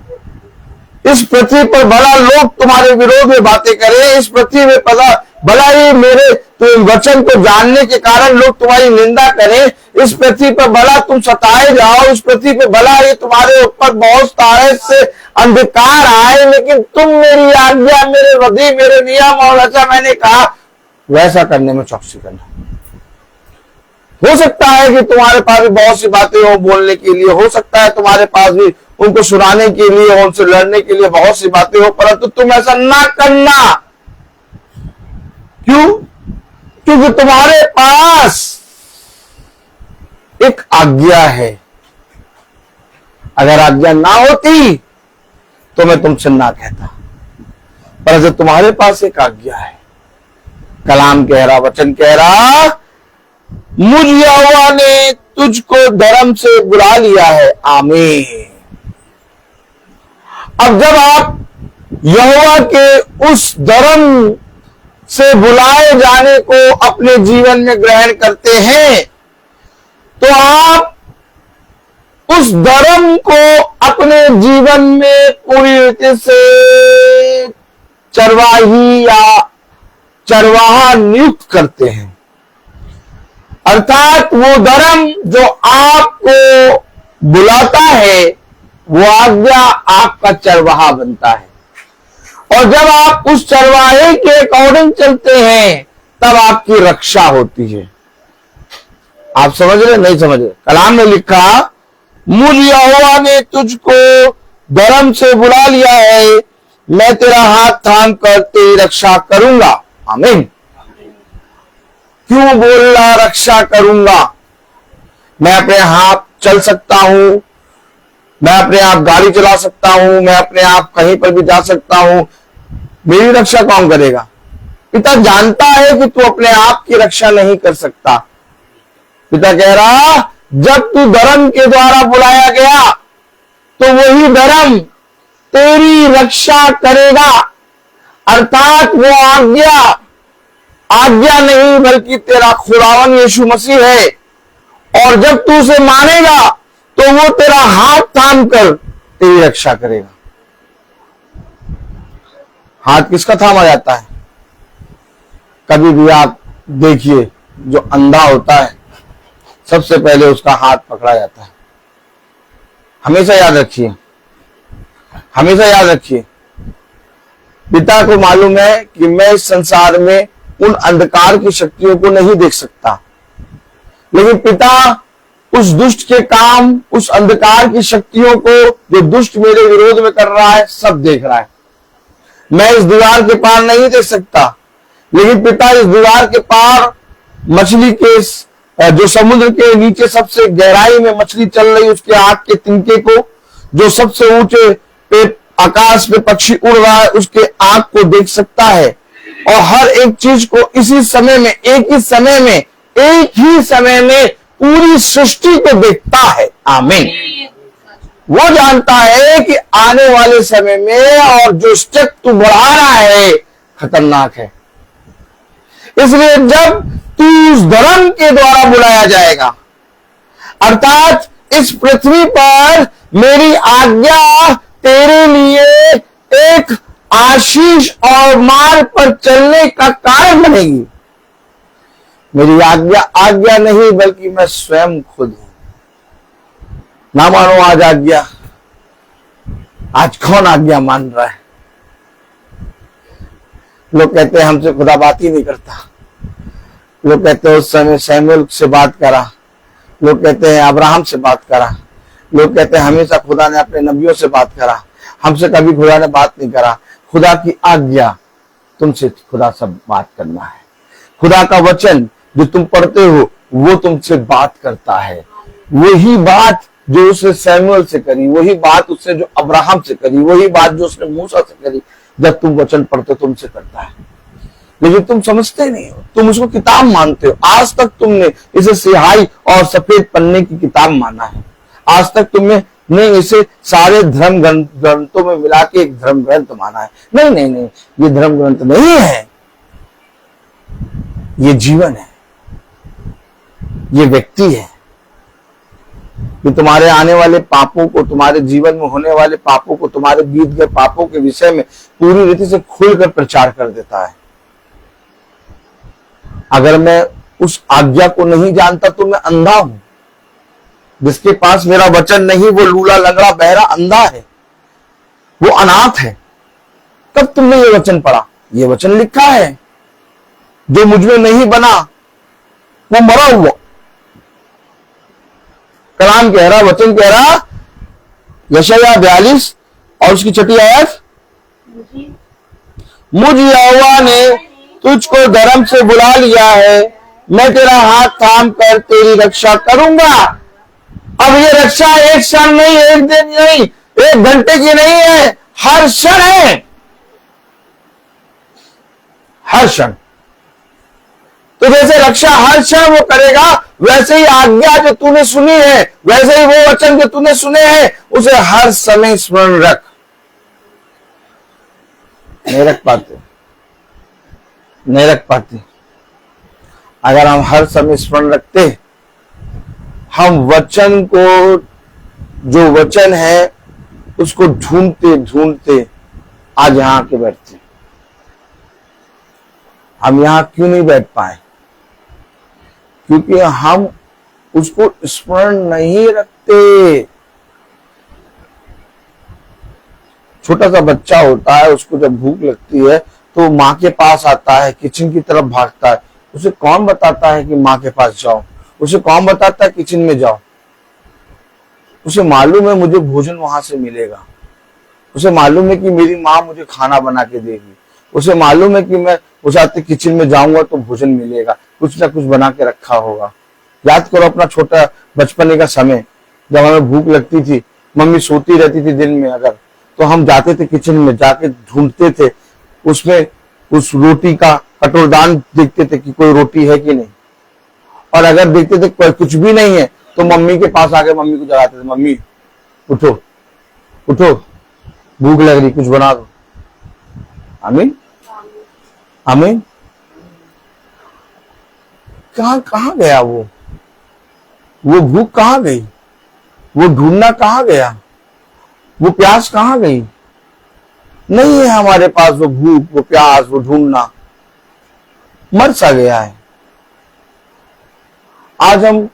इस पृथ्वी पर भला लोग तुम्हारे विरोध में बातें करें, इस पृथ्वी में भला ही मेरे वचन को जानने के कारण लोग तुम्हारी निंदा करें, इस पृथ्वी पर भला तुम सताए जाओ, इस पृथ्वी पर भला ही तुम्हारे ऊपर बहुत तारे से अंधकार आए, लेकिन तुम मेरी आज्ञा, मेरे विधि, मेरे नियम और जैसा मैंने कहा वैसा करने में चौकसी करना। हो सकता है कि तुम्हारे पास भी बहुत सी बातें हो बोलने के लिए, हो सकता है तुम्हारे पास भी उनको सुनाने के लिए, उनसे लड़ने के लिए बहुत सी बातें हो, परंतु तुम ऐसा ना करना। क्यों? क्योंकि तुम्हारे पास एक आज्ञा है। अगर आज्ञा ना होती तो मैं तुमसे ना कहता, पर जब तुम्हारे पास एक आज्ञा है, कलाम कह रहा, वचन कह रहा, मुझ यहोवा ने तुझको धर्म से बुला लिया है। आमीन। अब जब आप यहोवा के उस धर्म से बुलाए जाने को अपने जीवन में ग्रहण करते हैं, तो आप उस धर्म को अपने जीवन में पूरी रीति से चरवाही या चरवाहा नियुक्त करते हैं। अर्थात वो धर्म जो आपको बुलाता है, वो आज्ञा आपका चरवाहा बनता है। और जब आप उस चरवाहे के अकॉर्डिंग चलते हैं, तब आपकी रक्षा होती है। आप समझ रहे? नहीं समझ रहे? कलाम में लिखा, मुझ यहोवा ने तुझको धर्म से बुला लिया है, मैं तेरा हाथ थाम कर तेरी रक्षा करूंगा। आमीन। क्यों बोल रहा रक्षा करूंगा? मैं अपने आप चल सकता हूं, मैं अपने आप गाड़ी चला सकता हूं, मैं अपने आप कहीं पर भी जा सकता हूं, मेरी रक्षा कौन करेगा? पिता जानता है कि तू अपने आप की रक्षा नहीं कर सकता। पिता कह रहा, जब तू धर्म के द्वारा बुलाया गया तो वही धर्म तेरी रक्षा करेगा। अर्थात वो आज्ञा नहीं बल्कि तेरा खुदावन यीशु मसीह है। और जब तू उसे मानेगा तो वो तेरा हाथ थाम कर तेरी रक्षा करेगा। हाथ किसका थामा जाता है? कभी भी आप देखिए, जो अंधा होता है सबसे पहले उसका हाथ पकड़ा जाता है। हमेशा याद रखिए, हमेशा याद रखिए, पिता को मालूम है कि मैं इस संसार में उन अंधकार की शक्तियों को नहीं देख सकता, लेकिन पिता उस दुष्ट के काम, उस अंधकार की शक्तियों को जो दुष्ट मेरे विरोध में कर रहा है, सब देख रहा है। मैं इस दीवार के पार नहीं देख सकता, लेकिन पिता इस दीवार के पार मछली के जो समुद्र के नीचे सबसे गहराई में मछली चल रही, उसके आंख के तिनके को, जो सबसे ऊंचे पे आकाश में पक्षी उड़ रहा है, उसके आंख को देख सकता है। और हर एक चीज को इसी समय में, एक ही समय में पूरी सृष्टि को देखता है। आमीन। वो जानता है कि आने वाले समय में और जो स्टेप तू बढ़ा रहा है खतरनाक है। इसलिए जब तू उस धर्म के द्वारा बुलाया जाएगा, अर्थात इस पृथ्वी पर मेरी आज्ञा तेरे लिए एक आशीष और मार्ग पर चलने का कारण बनेगी। मेरी आज्ञा नहीं बल्कि मैं स्वयं खुद हूं। ना मानो आज आज्ञा। आज कौन आज्ञा मान रहा है? लोग कहते हैं हमसे खुदा बात ही नहीं करता। लोग कहते हैं उस समय सैमुएल से बात करा, लोग कहते हैं अब्राहम से बात करा, लोग कहते हैं हमेशा खुदा ने अपने नबियों से बात करा, हमसे कभी खुदा ने बात नहीं करा। खुदा की आज्ञा, तुमसे खुदा सब बात करना है। खुदा का वचन जो तुम पढ़ते हो वो तुमसे बात करता है। वही बात जो उसने सैमुएल से करी, वही बात उसने जो अब्राहम से करी, वही बात जो उसने मूसा से करी, जब तुम वचन पढ़ते तुमसे करता है। लेकिन तुम समझते नहीं हो, तुम उसको किताब मानते हो। आज तक तुमने इसे सिहाई और सफेद पन्ने की किताब माना है। आज तक तुमने नहीं इसे सारे धर्म ग्रंथों में मिला के एक धर्म ग्रंथ माना है। नहीं नहीं नहीं, ये धर्म ग्रंथ नहीं है, ये जीवन है, ये व्यक्ति है, कि तुम्हारे आने वाले पापों को, तुम्हारे जीवन में होने वाले पापों को, तुम्हारे बीत गए पापों के विषय में पूरी रीति से खुलकर प्रचार कर देता है। अगर मैं उस आज्ञा को नहीं जानता तो मैं अंधा हूं। जिसके पास मेरा वचन नहीं वो लूला, लंगड़ा, बहरा, अंधा है, वो अनाथ है। कब तुमने ये वचन पढ़ा? ये वचन लिखा है, जो मुझ में नहीं बना वो मरा हुआ। कलाम कह रहा, वचन कह रहा, यशायाह 42 और उसकी 6 आयत, मुझ यहोवा ने तुझको धर्म से बुला लिया है, मैं तेरा हाथ थाम कर तेरी रक्षा करूंगा। अब ये रक्षा एक क्षण नहीं, एक दिन नहीं, एक घंटे की नहीं है, हर क्षण है, हर क्षण। तो जैसे रक्षा हर क्षण वो करेगा, वैसे ही आज्ञा जो तूने सुनी है, वैसे ही वो वचन जो तूने सुने हैं, उसे हर समय स्मरण रख। नहीं रख पाते, नहीं रख पाते। अगर हम हर समय स्मरण रखते, हम वचन को, जो वचन है उसको ढूंढते ढूंढते आज यहां आके बैठते। हम यहां क्यों नहीं बैठ पाए? क्योंकि हम उसको स्मरण नहीं रखते। छोटा सा बच्चा होता है, उसको जब भूख लगती है तो माँ के पास आता है, किचन की तरफ भागता है। उसे कौन बताता है कि माँ के पास जाओ? उसे कौन बताता है किचन में जाओ? उसे मालूम है मुझे भोजन वहां से मिलेगा। उसे मालूम है कि मेरी माँ मुझे खाना बना के देगी। उसे मालूम है कि मैं उस आते किचन में जाऊंगा तो भोजन मिलेगा, कुछ ना कुछ बना के रखा होगा। याद करो अपना छोटा बचपने का समय, जब हमें भूख लगती थी, मम्मी सोती रहती थी दिन में अगर, तो हम जाते थे किचन में, जाके ढूंढते थे उसमें उस रोटी का कटोरदान, देखते थे कि कोई रोटी है कि नहीं। और अगर देखते थे कोई कुछ भी नहीं है तो मम्मी के पास आके मम्मी को जगाते थे, मम्मी उठो उठो, भूख लग रही, कुछ बना दो। आमीन, आमीन। कहां गया वो भूख कहां गई? वो ढूंढना कहां गया? वो प्यास कहां गई? नहीं है हमारे पास वो भूख, वो प्यास, वो ढूंढना, मर सा गया है। आज हम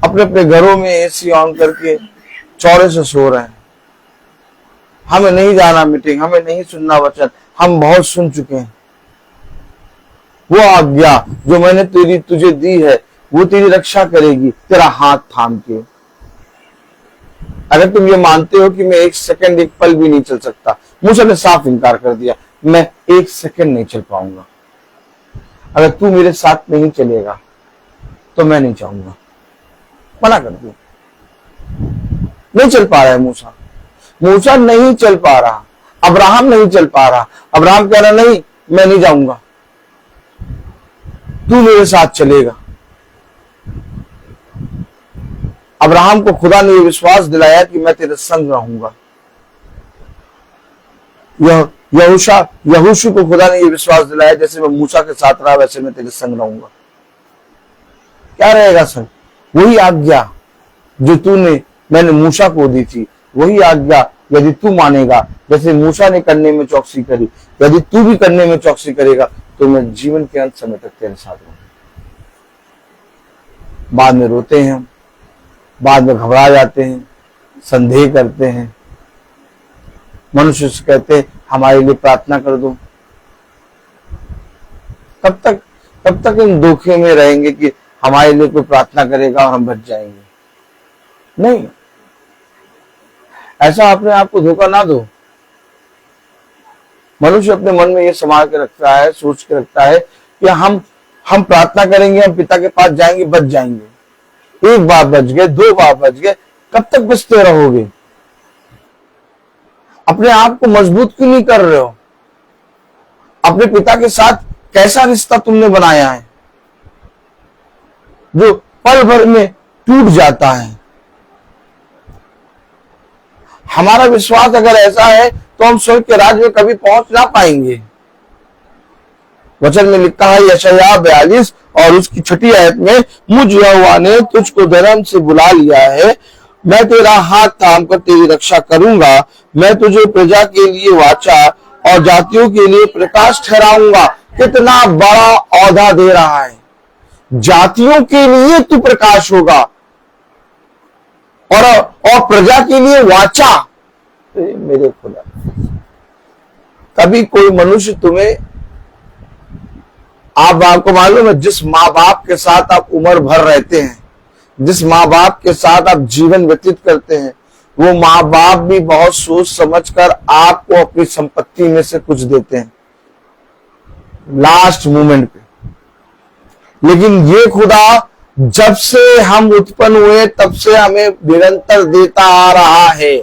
अपने अपने घरों में एसी ऑन करके चौड़े से सो रहे हैं। हमें नहीं जाना मीटिंग, हमें नहीं सुनना वचन, हम बहुत सुन चुके हैं। वो आज्ञा जो मैंने तुझे दी है वो तेरी रक्षा करेगी, तेरा हाथ थाम के। अगर तुम ये मानते हो कि मैं एक सेकंड, एक पल भी नहीं चल सकता, मूसा ने साफ इनकार कर दिया, मैं एक सेकंड नहीं चल पाऊंगा। अगर तू मेरे साथ नहीं चलेगा तो मैं नहीं चाहूंगा, मना कर दिया। नहीं चल पा रहा है मूसा, मूसा नहीं चल पा रहा, अब्राहम नहीं चल पा रहा। अब्राहम कह रहा नहीं, मैं नहीं जाऊंगा, तू मेरे साथ चलेगा। अब्राहम को खुदा ने यह विश्वास दिलाया कि मैं तेरे संग रहूंगा। यहोशू को खुदा ने यह विश्वास दिलाया, जैसे मैं मूसा के साथ रहा वैसे मैं तेरे संग रहूंगा। क्या रहेगा संग? वही आज्ञा जो मैंने मूसा को दी थी, वही आज्ञा यदि तू मानेगा, जैसे मूसा ने करने में चौकसी करी, यदि तू भी करने में चौकसी करेगा तो मैं जीवन के अंत समय तक तेरे साथ रहूंगा। बाद में रोते हैं, बाद में घबरा जाते हैं, संदेह करते हैं, मनुष्य से कहते हैं हमारे लिए प्रार्थना कर दो। कब तक इन धोखे में रहेंगे कि हमारे लिए कोई प्रार्थना करेगा और हम बच जाएंगे? नहीं, ऐसा अपने आप को धोखा ना दो। मनुष्य अपने मन में ये संभाल के रखता है, सोच के रखता है कि हम प्रार्थना करेंगे, हम पिता के पास जाएंगे, बच जाएंगे। एक बार बच गए, 2 बार बच गए, कब तक बचते रहोगे? अपने आप को मजबूत क्यों नहीं कर रहे हो? अपने पिता के साथ कैसा रिश्ता तुमने बनाया है जो पल भर में टूट जाता है? हमारा विश्वास अगर ऐसा है तो हम स्वर्ग के राज्य में कभी पहुंच ना पाएंगे। वचन में लिखा है यशायाह 42 और उसकी 6 आयत में, मुझ यहोवा ने तुझको धर्म से बुला लिया है, मैं तेरा हाथ थाम कर तेरी रक्षा करूंगा, मैं तुझे प्रजा के लिए वाचा और जातियों के लिए प्रकाश ठहराऊंगा। कितना बड़ा औदा दे रहा है, जातियों के लिए तू प्रकाश होगा और प्रजा के लिए वाचा। मेरे खुदा, कभी कोई मनुष्य तुम्हें, आपको मालूम है, जिस माँ बाप के साथ आप उम्र भर रहते हैं, जिस माँ बाप के साथ आप जीवन व्यतीत करते हैं, वो माँ बाप भी बहुत सोच समझकर आपको अपनी संपत्ति में से कुछ देते हैं लास्ट मोमेंट पे। लेकिन ये खुदा जब से हम उत्पन्न हुए तब से हमें निरंतर देता आ रहा है,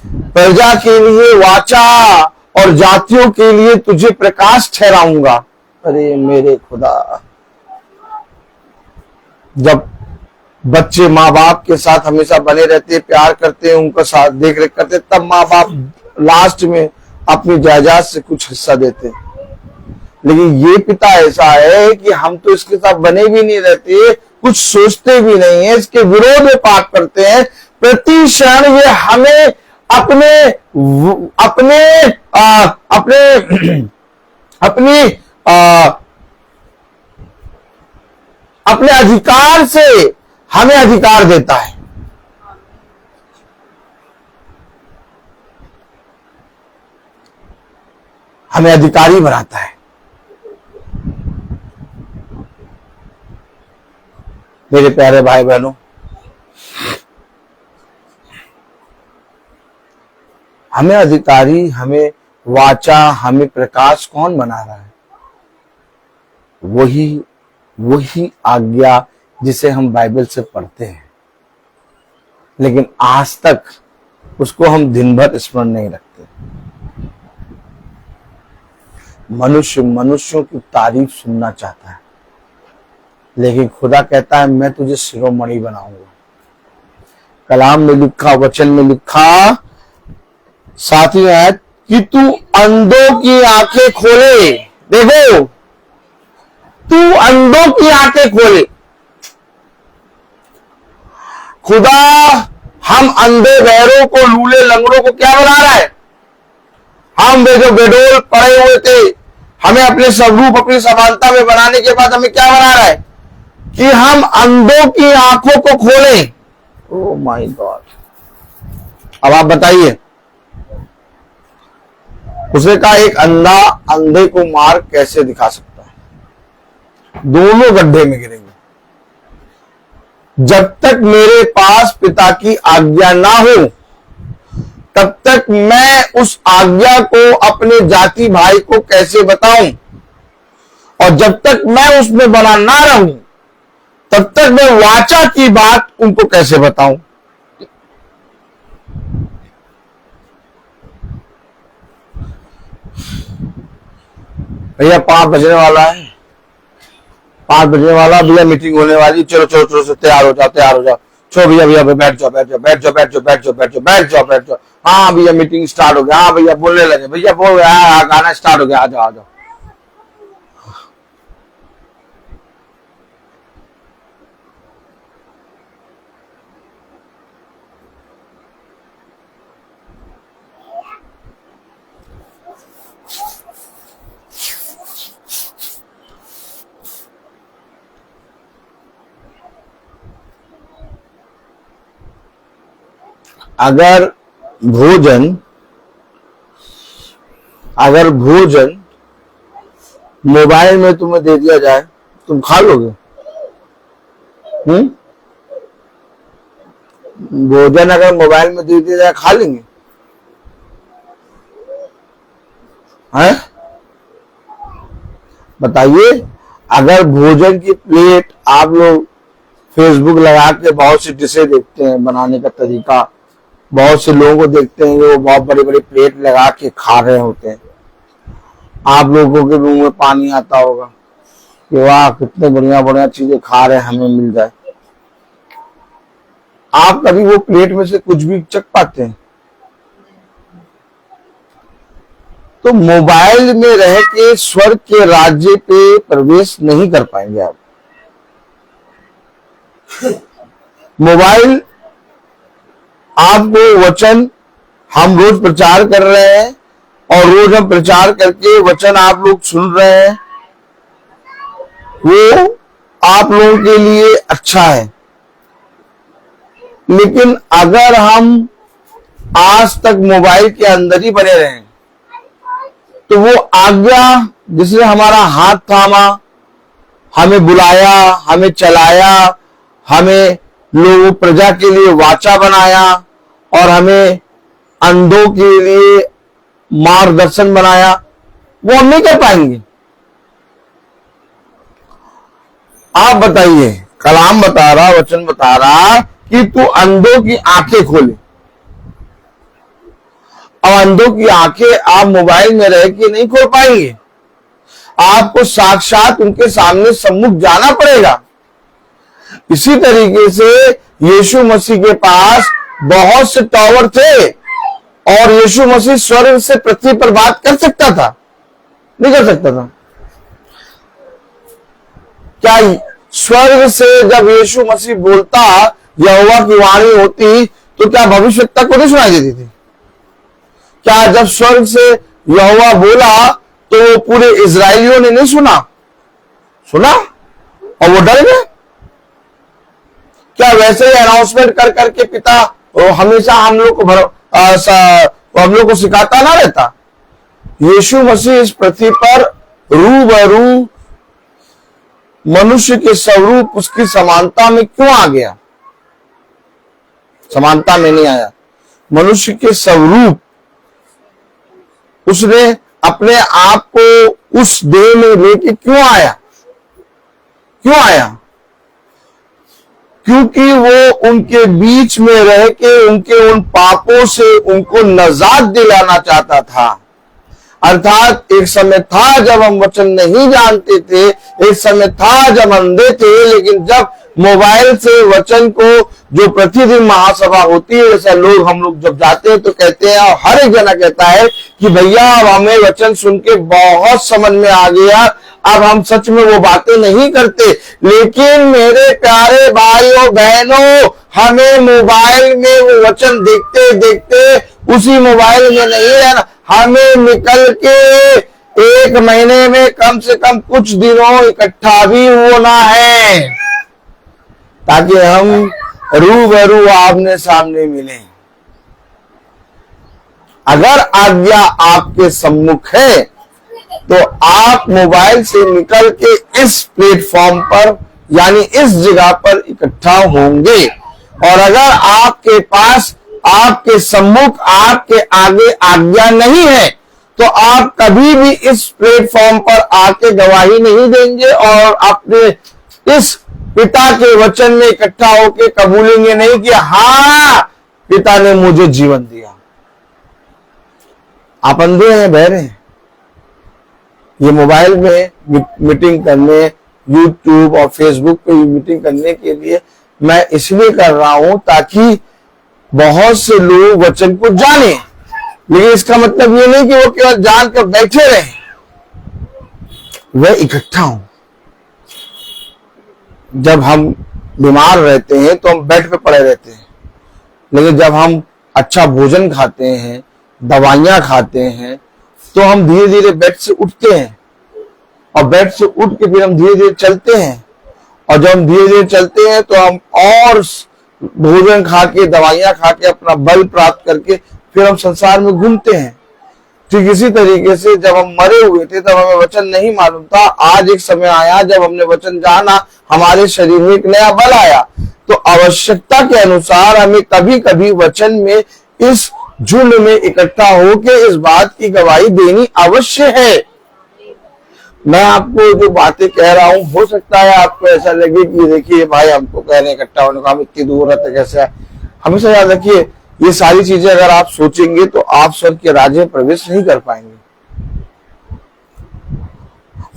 प्रजा के लिए वाचा और जातियों के लिए तुझे प्रकाश ठहराऊंगा। अरे मेरे खुदा, जब बच्चे माँ बाप के साथ हमेशा बने रहते, प्यार करते, उनका साथ देख रेख करते, तब माँ बाप लास्ट में अपनी जायदाद से कुछ हिस्सा देते। लेकिन ये पिता ऐसा है कि हम तो इसके साथ बने भी नहीं रहते, कुछ सोचते भी नहीं है, इसके विरोध में पाप करते हैं। प्रति क्षण ये हमें अपने अपने अपने अपनी अपने अधिकार से हमें अधिकार देता है। हमें अधिकारी बनाता है। मेरे प्यारे भाई बहनों, हमें अधिकारी, हमें वाचा, हमें प्रकाश कौन बना रहा है? वही आज्ञा जिसे हम बाइबल से पढ़ते हैं, लेकिन आज तक उसको हम दिन भर स्मरण नहीं रखते। मनुष्य मनुष्यों की तारीफ सुनना चाहता है, लेकिन खुदा कहता है मैं तुझे शिरोमणि बनाऊंगा। कलाम में लिखा, वचन में लिखा, 7वीं आयत, कि तू अंधों की आंखें खोले। देखो, तू अंधों की आंखें खोले। खुदा हम अंधे बहरों को, लूले लंगड़ों को क्या बना रहा है? हम वे जो बेडोल पड़े हुए थे, हमें अपने स्वरूप, अपनी समानता में बनाने के बाद हमें क्या बना रहा है? कि हम अंधों की आंखों को खोलें। Oh my God. अब आप बताइए, उसने कहा एक अंधा अंधे को मार्ग कैसे दिखा सकता है? दोनों गड्ढे में गिरेंगे। जब तक मेरे पास पिता की आज्ञा ना हो, तब तक मैं उस आज्ञा को अपने जाति भाई को कैसे बताऊं? और जब तक मैं उसमें बना ना रहूं, तब तक मैं वाचा की बात उनको कैसे बताऊं? भैया 5 बजने वाला है, 5 बजने वाला, भैया मीटिंग होने वाली, चलो चलो चलो तैयार हो जाओ, तैयार हो जाओ। चलो भैया भैया बैठ जाओ बैठ जाओ बैठ जाओ बैठ जाओ बैठ जाओ बैठ जाओ बैठ जाओ बैठ जाओ। हाँ भैया मीटिंग स्टार्ट हो गया। हाँ भैया बोलने लगे, भैया बोल रहे हैं, गाना स्टार्ट हो गया, आ जाओ आ जाओ। अगर भोजन मोबाइल में तुम्हें दे दिया जाए, तुम खा लोगे? भोजन अगर मोबाइल में दे दिया जाए, खा लेंगे? हैं? बताइए, अगर भोजन की प्लेट आप लोग फेसबुक लगा के बहुत सी डिशें देखते हैं, बनाने का तरीका, बहुत से लोगों को देखते हैं वो बहुत बड़ी बड़ी प्लेट लगा के खा रहे होते हैं। आप लोगों के मुंह में पानी आता होगा कि वाह कितने बढ़िया बढ़िया चीजें खा रहे हैं, हमें मिल जाए। आप कभी वो प्लेट में से कुछ भी चख पाते हैं? तो मोबाइल में रह के स्वर्ग के राज्य पे प्रवेश नहीं कर पाएंगे आप। मोबाइल आपको वचन हम रोज प्रचार कर रहे हैं और रोज हम प्रचार करके वचन आप लोग सुन रहे हैं, वो आप लोगों के लिए अच्छा है। लेकिन अगर हम आज तक मोबाइल के अंदर ही बने रहे तो वो आज्ञा जिसने हमारा हाथ थामा, हमें बुलाया, हमें चलाया, हमें लोगों प्रजा के लिए वाचा बनाया और हमें अंधों के लिए मार्गदर्शन बनाया, वो हम नहीं कर पाएंगे। आप बताइए, कलाम बता रहा, वचन बता रहा कि तू अंधों की आंखें खोले। अब अंधों की आंखें आप मोबाइल में रह के नहीं खोल पाएंगे, आपको साक्षात उनके सामने सम्मुख जाना पड़ेगा। इसी तरीके से यीशु मसीह के पास बहुत से टावर थे और यीशु मसीह स्वर्ग से पृथ्वी पर बात कर सकता था, नहीं कर सकता था? क्या स्वर्ग से जब यीशु मसीह बोलता, यहोवा की वाणी होती, तो क्या भविष्यवक्ता को नहीं सुनाई देती थी? क्या जब स्वर्ग से यहोवा बोला तो पूरे इजरायलियों ने नहीं सुना? सुना और वो डर गए। क्या वैसे ही अनाउंसमेंट कर करके पिता हमेशा हम लोग को सिखाता ना रहता? यीशु मसीह इस पृथ्वी पर रूबरू मनुष्य के स्वरूप उसकी समानता में क्यों आ गया? समानता में नहीं आया, मनुष्य के स्वरूप उसने अपने आप को उस देह में लेके क्यों आया? क्यों आया? क्योंकि वो उनके बीच में रह के उनके उन पापों से उनको नजात दिलाना चाहता था। अर्थात एक समय था जब हम वचन नहीं जानते थे, एक समय था जब अंधे थे, लेकिन जब मोबाइल से वचन को, जो प्रतिदिन महासभा होती है, जैसा लोग हम लोग जब जाते हैं तो कहते हैं, और हर एक जना कहता है कि भैया अब हमें वचन सुन के बहुत समझ में आ गया, अब हम सच में वो बातें नहीं करते। लेकिन मेरे प्यारे भाइयों बहनों, हमें मोबाइल में वो वचन देखते देखते उसी मोबाइल में नहीं रहना, हमें निकल के एक महीने में कम से कम कुछ दिनों इकट्ठा भी होना है, ताकि हम रूबरू आमने सामने मिले। अगर आज्ञा आपके सम्मुख है तो आप मोबाइल से निकल के इस प्लेटफॉर्म पर, यानी इस जगह पर इकट्ठा होंगे। और अगर आपके पास, आपके सम्मुख, आपके आगे आज्ञा नहीं है तो आप कभी भी इस प्लेटफॉर्म पर आके गवाही नहीं देंगे और अपने इस पिता के वचन में इकट्ठा होके कबूलेंगे नहीं कि हाँ, पिता ने मुझे जीवन दिया। आप अंधे हैं, बहरे हैं। ये मोबाइल में मीटिंग करने, यूट्यूब और फेसबुक पे मीटिंग करने के लिए मैं इसलिए कर रहा हूं ताकि बहुत से लोग वचन को जाने, लेकिन इसका मतलब ये नहीं कि वो केवल जानकर बैठे रहे, वह इकट्ठा हो। जब हम बीमार रहते हैं तो हम बेड पे पड़े रहते हैं, लेकिन जब हम अच्छा भोजन खाते हैं, दवाइयां खाते हैं, तो हम धीरे धीरे बेड से उठते हैं और बेड से उठ के फिर हम धीरे धीरे चलते हैं, और जब हम धीरे धीरे चलते हैं तो हम और भोजन खा के, दवाइयां खा के, अपना बल प्राप्त करके फिर हम संसार में घूमते हैं। ठीक इसी तरीके से जब हम मरे हुए थे तब हमें वचन नहीं मालूम था। आज एक समय आया जब हमने वचन जाना, हमारे शरीर में एक नया बल आया। तो आवश्यकता के अनुसार हमें कभी कभी वचन में इस झुंड में इकट्ठा होकर इस बात की गवाही देनी अवश्य है। मैं आपको जो बातें कह रहा हूं, हो सकता है आपको ऐसा लगे कि देखिए भाई, हमको कह रहे इकट्ठा होने का, हम इतनी दूर रहते कैसे है। हमेशा याद रखिए, ये सारी चीजें अगर आप सोचेंगे तो आप स्वर्ग के राज्य में प्रवेश नहीं कर पाएंगे।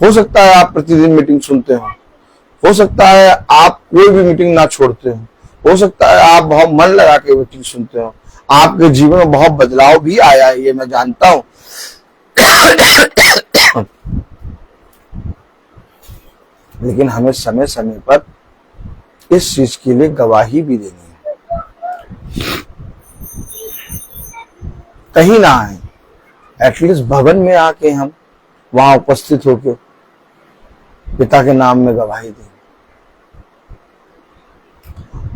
हो सकता है आप प्रतिदिन मीटिंग सुनते हो सकता है आप कोई भी मीटिंग ना छोड़ते हो सकता है आप बहुत मन लगा के मीटिंग सुनते हो, आपके जीवन में बहुत बदलाव भी आया है, ये मैं जानता हूं। लेकिन हमें समय समय पर इस चीज के लिए गवाही भी देनी है। कहीं ना आए, एटलीस्ट भवन में आके हम वहां उपस्थित होके पिता के नाम में गवाही दें।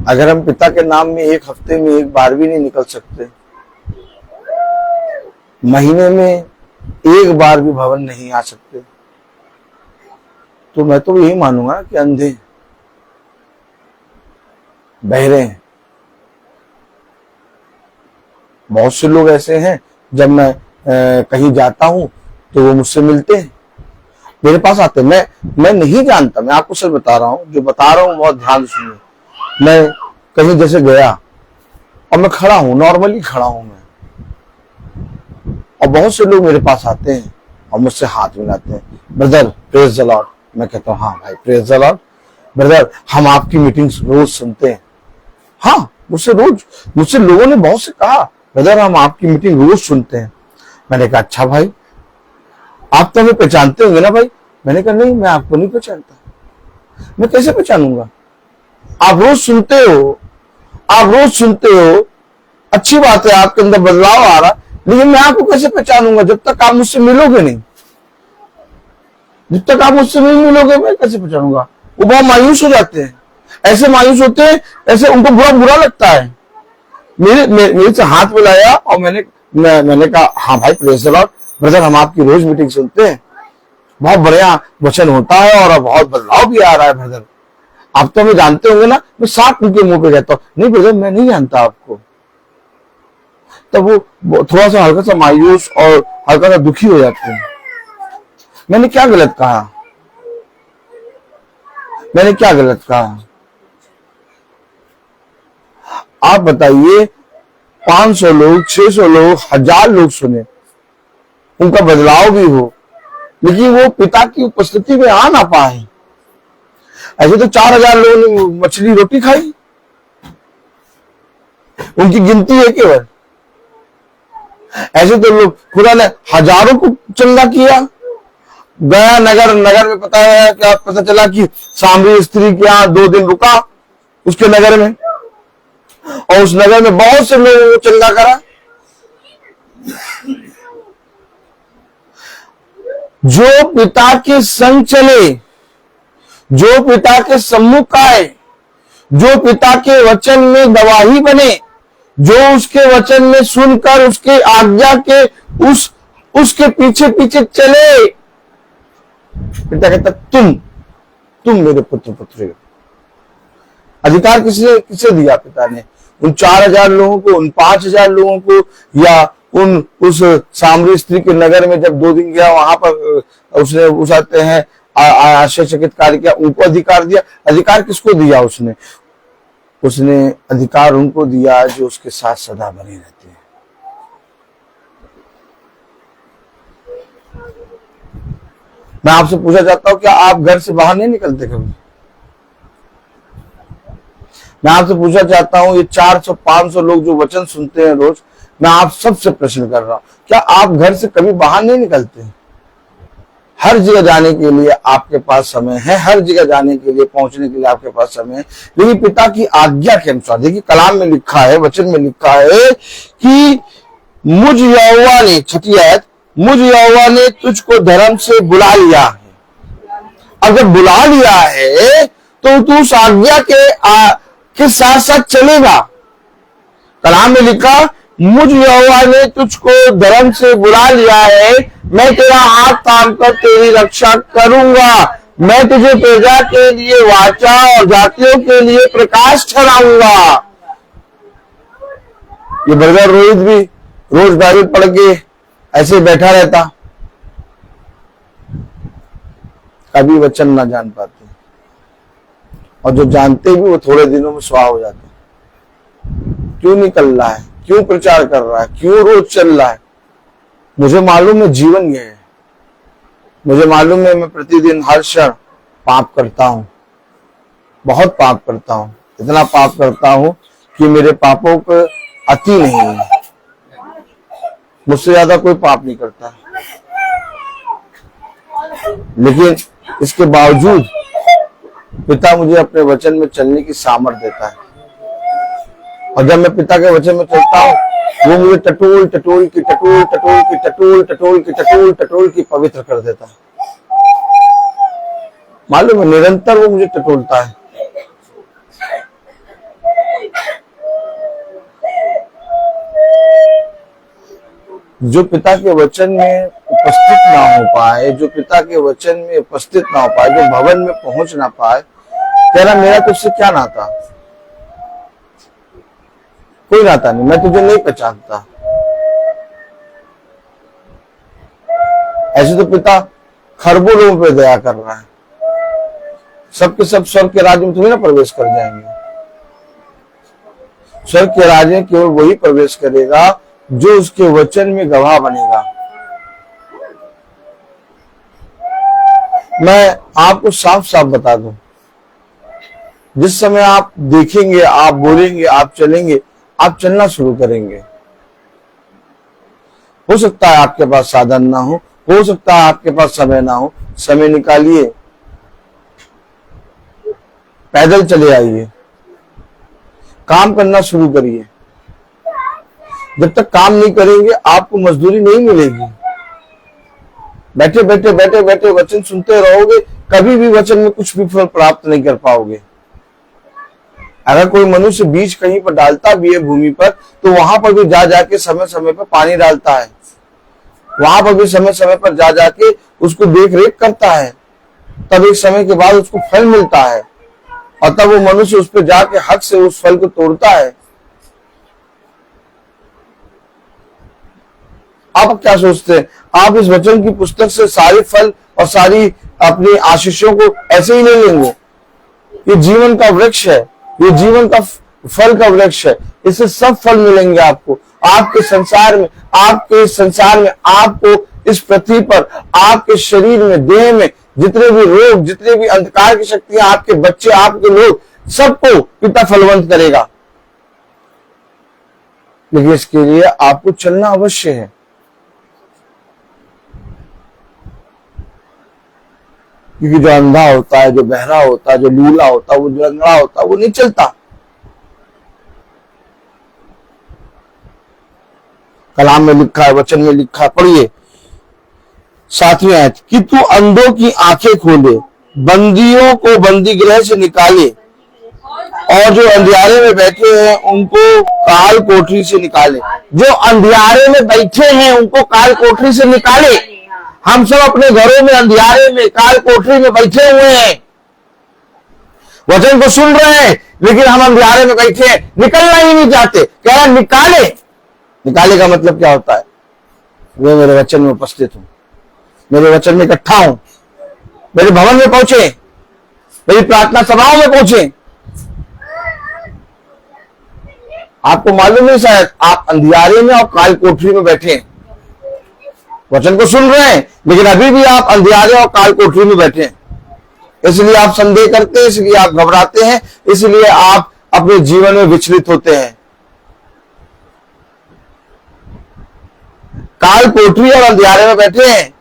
अगर हम पिता के नाम में एक हफ्ते में एक बार भी नहीं निकल सकते, महीने में एक बार भी भवन नहीं आ सकते, तो मैं तो यही मानूंगा कि अंधे, बहरे हैं। बहुत से लोग ऐसे हैं, जब मैं कहीं जाता हूं तो वो मुझसे मिलते हैं, मेरे पास आते हैं। मैं नहीं जानता, मैं आपको सच बता रहा हूं, जो बता रहा हूं बहुत ध्यान से सुनिए। मैं कहीं जैसे गया और मैं खड़ा हूं, नॉर्मली खड़ा हूं मैं, और बहुत से लोग मेरे पास आते हैं और मुझसे हाथ मिलाते हैं, ब्रदर प्रेज द लॉर्ड। मैं कहता हूँ हाँ भाई प्रेज द लॉर्ड। ब्रदर हम आपकी मीटिंग्स रोज सुनते हैं। हाँ, मुझसे लोगों ने बहुत से कहा, ब्रदर हम आपकी मीटिंग रोज सुनते हैं। मैंने कहा अच्छा भाई, आप तो हमें पहचानते होंगे ना भाई। मैंने कहा नहीं, मैं आपको नहीं पहचानता। मैं कैसे पहचानूंगा? आप रोज सुनते हो, अच्छी बात है, आपके अंदर बदलाव आ रहा, लेकिन मैं आपको कैसे पहचानूंगा जब तक आप मुझसे मिलोगे नहीं? जब तक आप मुझसे नहीं मिलोगे मैं कैसे पहचानूंगा? वो बहुत मायूस हो जाते हैं, ऐसे मायूस होते हैं, ऐसे उनको बुरा लगता है। मेरे से हाथ मिलाया और मैंने कहा हाँ भाई प्रेज द लॉर्ड। ब्रदर हम आपकी रोज मीटिंग सुनते हैं, बहुत बढ़िया वचन होता है और बहुत बदलाव भी आ रहा है ब्रदर। आप तो हमें जानते होंगे ना। मैं साफ उनके मुंह पे कहता हूँ नहीं ब्रदर मैं नहीं जानता आपको। तब वो थोड़ा सा हल्का सा मायूस और हल्का सा दुखी हो जाते हैं। मैंने क्या गलत कहा? आप बताइए, 500 लोग, 600 लोग, 1000 लोग सुने, उनका बदलाव भी हो, लेकिन वो पिता की उपस्थिति में आ ना पाए। ऐसे तो 4000 लोगों ने मछली रोटी खाई, उनकी गिनती है केवल। ऐसे तो लोग खुदा ने हजारों को चंगा किया। गया नगर में पता चला कि सामरी स्त्री के यहाँ 2 दिन रुका उसके नगर में, और उस नगर में बहुत से लोगों को चंगा करा। जो पिता के संग चले, जो पिता के सम्मुख आए, जो पिता के वचन में गवाही बने, जो उसके वचन में सुनकर उसके आज्ञा के उसके पीछे पीछे चले, पिता कहता तुम मेरे पुत्री हो। अधिकार किसे दिया पिता ने? उन 4000 लोगों को, उन 5000 लोगों को, या उस सामरी स्त्री के नगर में जब 2 दिन गया वहां पर उसने उसाते हैं आश्चर्यचकित कार्य किया, उनको अधिकार दिया? अधिकार किसको दिया? उसने अधिकार उनको दिया जो उसके साथ सदा बने रहते हैं। मैं आपसे पूछा चाहता हूं क्या आप घर से बाहर नहीं निकलते कभी? मैं आपसे पूछना चाहता हूं, ये 400-500 लोग जो वचन सुनते हैं रोज, मैं आप सबसे प्रश्न कर रहा हूं, क्या आप घर से कभी बाहर नहीं निकलते? हर जगह जाने के लिए आपके पास समय है, हर जगह जाने के लिए, पहुंचने के लिए आपके पास समय है, लेकिन पिता की आज्ञा के अनुसार। देखिए कलाम में लिखा है, वचन में लिखा है कि मुझ यहोवा ने, 6 आयत, मुझ यहोवा ने तुझको धर्म से बुला लिया है। अगर बुला लिया है तो तू उस आज्ञा के साथ साथ चलेगा। कलाम में लिखा, मुझ यहोवा ने तुझको धर्म से बुला लिया है, मैं तेरा हाथ थाम कर तेरी रक्षा करूंगा, मैं तुझे प्रजा के लिए वाचा और जातियों के लिए प्रकाश ठहराऊंगा। ये ब्रदर रोहित भी रोज बाइबल पढ़ के ऐसे बैठा रहता, कभी वचन ना जान पाते, और जो जानते भी वो थोड़े दिनों में स्वाहा हो जाते। क्यों निकल रहा है? क्यों प्रचार कर रहा है? क्यों रोज चल रहा है? मुझे मालूम है जीवन ये है, मुझे मालूम है मैं प्रतिदिन हर क्षण पाप करता हूं, बहुत पाप करता हूं, इतना पाप करता हूं कि मेरे पापों पर अति नहीं है। मुझसे ज्यादा कोई पाप नहीं करता। लेकिन इसके बावजूद पिता मुझे अपने वचन में चलने की सामर्थ्य देता है। और जब मैं पिता के वचन में चलता हूँ, वो मुझे टटोल टटोल की टटोल टटोल की टटोल टटोल की टटोल टटोल की पवित्र कर देता है। मालूम है, निरंतर वो मुझे टटोलता है। जो पिता के वचन में उपस्थित ना हो पाए, जो पिता के वचन में उपस्थित ना हो पाए, जो भवन में पहुंच ना पाए, कह रहा मेरा तुझसे क्या नाता? कोई नाता नहीं, मैं तुझे नहीं पहचानता। ऐसे तो पिता खरबों लोगों पे दया कर रहा है। सबके सब स्वर्ग के राज्य में थोड़ी ना प्रवेश कर जाएंगे। स्वर्ग के राज्य में केवल वही प्रवेश करेगा जो उसके वचन में गवाह बनेगा। मैं आपको साफ साफ बता दूं, जिस समय आप देखेंगे, आप बोलेंगे, आप चलेंगे, आप चलना शुरू करेंगे। हो सकता है आपके पास साधन ना हो सकता है आपके पास समय ना हो, समय निकालिए, पैदल चले आइए, काम करना शुरू करिए। जब तक काम नहीं करेंगे आपको मजदूरी नहीं मिलेगी। बैठे बैठे बैठे बैठे वचन सुनते रहोगे, कभी भी वचन में कुछ भी फल प्राप्त नहीं कर पाओगे। अगर कोई मनुष्य बीज कहीं पर डालता भी है भूमि पर, तो वहां पर भी जा जाके समय समय पर पानी डालता है, वहां पर भी समय समय पर जा जाके उसको देख रेख करता है। तब एक समय के बाद उसको फल मिलता है और तब वो मनुष्य उस पर जाके हक से उस फल को तोड़ता है। आप क्या सोचते हैं? आप इस वचन की पुस्तक से सारे फल और सारी अपनी आशीषों को ऐसे ही ले लेंगे? ये जीवन का वृक्ष है, ये जीवन का फल का वृक्ष है, इससे सब फल मिलेंगे आपको। आपके संसार में, आपके इस संसार में, आपको इस पृथ्वी पर, आपके शरीर में, देह में जितने भी रोग, जितने भी अंधकार की शक्तियां, आपके बच्चे, आपके लोग, सबको पिता फलवंत करेगा। लेकिन इसके लिए आपको चलना अवश्य है। क्योंकि जो अंधा होता है, जो बहरा होता है, जो लूला होता है, वो जो लंगड़ा होता है, वो नहीं चलता। कलाम में लिखा है, वचन में लिखा है, पढ़िए 7वीं आयत, कि तू अंधों की आंखें खोले, बंदियों को बंदी गृह से निकाले, और जो अंधियारे में बैठे हैं उनको काल कोठरी से निकाले। जो अंधियारे में बैठे हैं उनको काल कोठरी से निकाले। हम सब अपने घरों में अंधियारे में, काल कोठरी में बैठे हुए हैं, वचन को सुन रहे हैं, लेकिन हम अंधियारे में बैठे हैं, निकलना ही नहीं चाहते। कह रहा निकाले। निकाले का मतलब क्या होता है? वे मेरे वचन में उपस्थित हूं, मेरे वचन में इकट्ठा हूं, मेरे भवन में पहुंचे, मेरी प्रार्थना सभाओं में पहुंचे। आपको मालूम नहीं शायद, आप अंधियारे में और काल कोठरी में बैठे हैं, वचन को सुन रहे हैं, लेकिन अभी भी आप अंधियारे और काल कोठरी में बैठे हैं। इसलिए आप संदेह करते हैं, इसलिए आप घबराते हैं, इसलिए आप अपने जीवन में विचलित होते हैं। काल कोठरी और अंधियारे में बैठे हैं।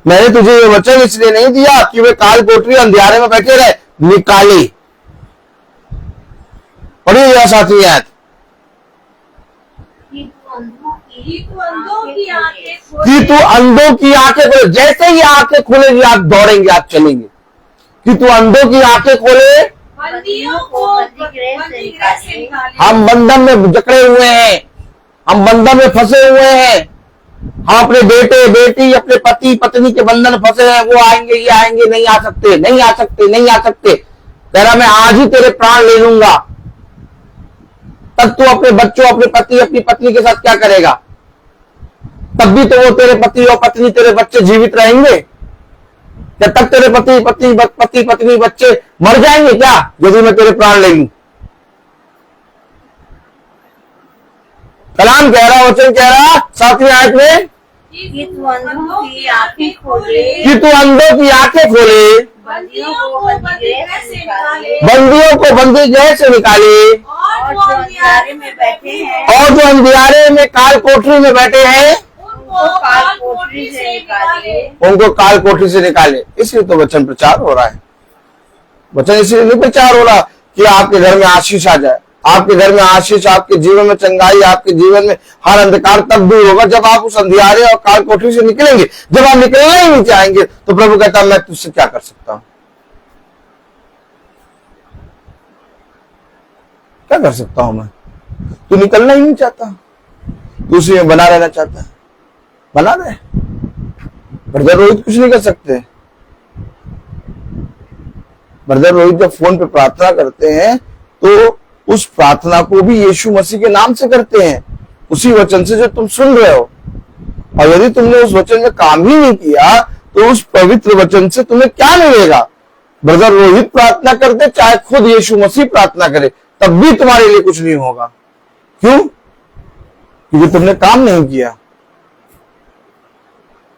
मैंने तुझे ये वचन इसलिए नहीं दिया कि वे काल कोठरी अंधियारे में बैठे रहे, निकाले। पढ़िए यह 7वीं आयत, कि तू अंधों की आंखें खोले। जैसे ही आंखें खोलेगी आप दौड़ेंगे, आप चलेंगे। कि तू अंधों की आंखें खोले, बंदियों को बंदी गृह से निकाले। हम बंधन में जकड़े हुए हैं, हम बंधन में फंसे हुए हैं, हम अपने बेटे बेटी, अपने पति पत्नी के बंधन में फंसे हैं। वो आएंगे, ये आएंगे, नहीं आ सकते, नहीं आ सकते, नहीं आ सकते। कह रहा मैं आज ही तेरे प्राण ले लूंगा। तब तू अपने बच्चों, अपने पति, अपनी पत्नी के साथ क्या करेगा? तब भी तो वो तेरे पति और पत्नी, तेरे बच्चे जीवित रहेंगे? क्या तब तेरे पति पत्नी बच्चे मर जाएंगे क्या यदि मैं तेरे प्राण ले लूं? कलाम कह रहा, वचन कह रहा 7वीं आयत में, कि तू अंधों की आंखें खोले, कि तू अंधों की आंखें खोले, बंदियों को बंदी गृह से निकाले, बंदियों को बंदी गृह से निकाले, और जो अंधियारे में बैठे हैं, और जो अंधियारे में काल कोठरी में बैठे हैं काल कोठरी से निकाले। उनको काल कोठरी से निकाले। इसलिए तो वचन प्रचार हो रहा है। वचन इसलिए नहीं प्रचार हो रहा कि आपके घर में आशीष आ जाए। आपके घर में आशीष, आपके जीवन में चंगाई, आपके जीवन में हर अंधकार तब दूर होगा जब आप उस अंधियारे और काल कोठरी से निकलेंगे। जब आप निकलना ही नहीं चाहेंगे तो प्रभु कहता मैं तुझसे क्या कर सकता हूं, क्या कर सकता हूं मैं? तू निकलना ही नहीं चाहता, तू उसी में बना रहना चाहता है, बना रहे। ब्रदर रोहित कुछ नहीं कर सकते। ब्रदर रोहित जब फोन पे प्रार्थना करते हैं तो उस प्रार्थना को भी यीशु मसीह के नाम से करते हैं, उसी वचन से जो तुम सुन रहे हो। और यदि तुमने उस वचन में काम ही नहीं किया तो उस पवित्र वचन से तुम्हें क्या मिलेगा? ब्रदर रोहित प्रार्थना करते चाहे खुद यीशु मसीह प्रार्थना करे, तब भी तुम्हारे लिए कुछ नहीं होगा। क्यों? क्योंकि तुमने काम नहीं किया।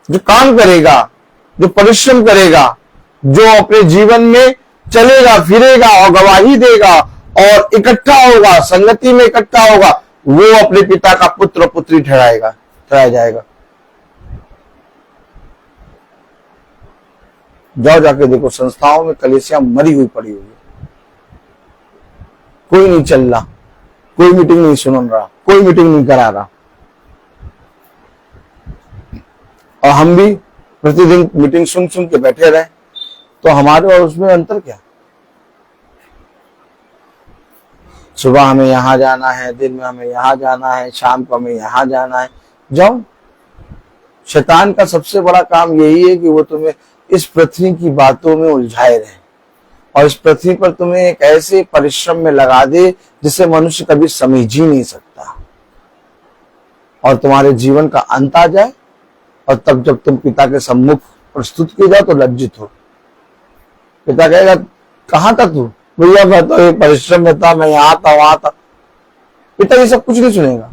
जो काम करेगा, जो परिश्रम करेगा, जो अपने जीवन में चलेगा फिरेगा और गवाही देगा और इकट्ठा होगा, संगति में इकट्ठा होगा, वो अपने पिता का पुत्र और पुत्री ठहराया जाएगा। जाओ जाके देखो, संस्थाओं में कलीसिया मरी हुई पड़ी हुई है। कोई नहीं चल रहा, कोई मीटिंग नहीं सुन रहा, कोई मीटिंग नहीं करा रहा। और हम भी प्रतिदिन मीटिंग सुन सुन के बैठे रहे तो हमारे और उसमें अंतर क्या? सुबह हमें यहां जाना है, दिन में हमें यहां जाना है, शाम को हमें यहां जाना है। जाओ। शैतान का सबसे बड़ा काम यही है कि वो तुम्हें इस पृथ्वी की बातों में उलझाए रहे और इस पृथ्वी पर तुम्हें एक ऐसे परिश्रम में लगा दे जिसे मनुष्य कभी समझ ही नहीं सकता, और तुम्हारे जीवन का अंत आ जाए। और तब जब तुम पिता के सम्मुख प्रस्तुत किए जाओ तो लज्जित हो। पिता कहेगा कहां था तू? भैया मैं तो एक परिश्रम में था, मैं यहां था वहां था। पिता ये सब कुछ नहीं सुनेगा।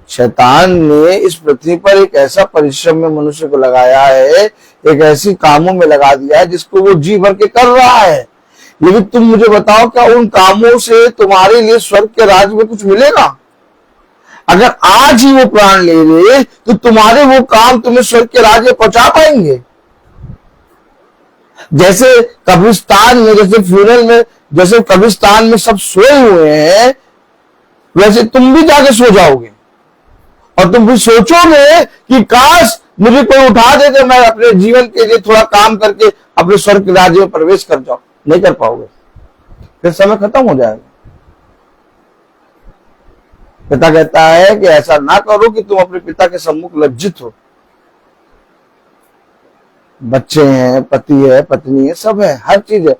शैतान ने इस पृथ्वी पर एक ऐसा परिश्रम में मनुष्य को लगाया है, एक ऐसी कामों में लगा दिया है जिसको वो जी भर के कर रहा है। लेकिन तुम मुझे बताओ, क्या उन कामों से तुम्हारे लिए स्वर्ग के राज्य में कुछ मिलेगा? अगर आज ही वो प्राण ले ले तो तुम्हारे वो काम तुम्हें स्वर्ग के राज्य में पहुंचा पाएंगे? जैसे कब्रिस्तान में, जैसे फ्यूनरल में, जैसे कब्रिस्तान में सब सोए हुए हैं, वैसे तुम भी जाके सो जाओगे और तुम भी सोचोगे कि काश मुझे कोई उठा दे तो मैं अपने जीवन के लिए थोड़ा काम करके अपने स्वर्ग के राज्य में प्रवेश कर जाऊं। नहीं कर पाओगे, फिर समय खत्म हो जाएगा। पिता कहता है कि ऐसा ना करो कि तुम अपने पिता के सम्मुख लज्जित हो। बच्चे हैं, पति है, पत्नी है, सब है, हर चीज है,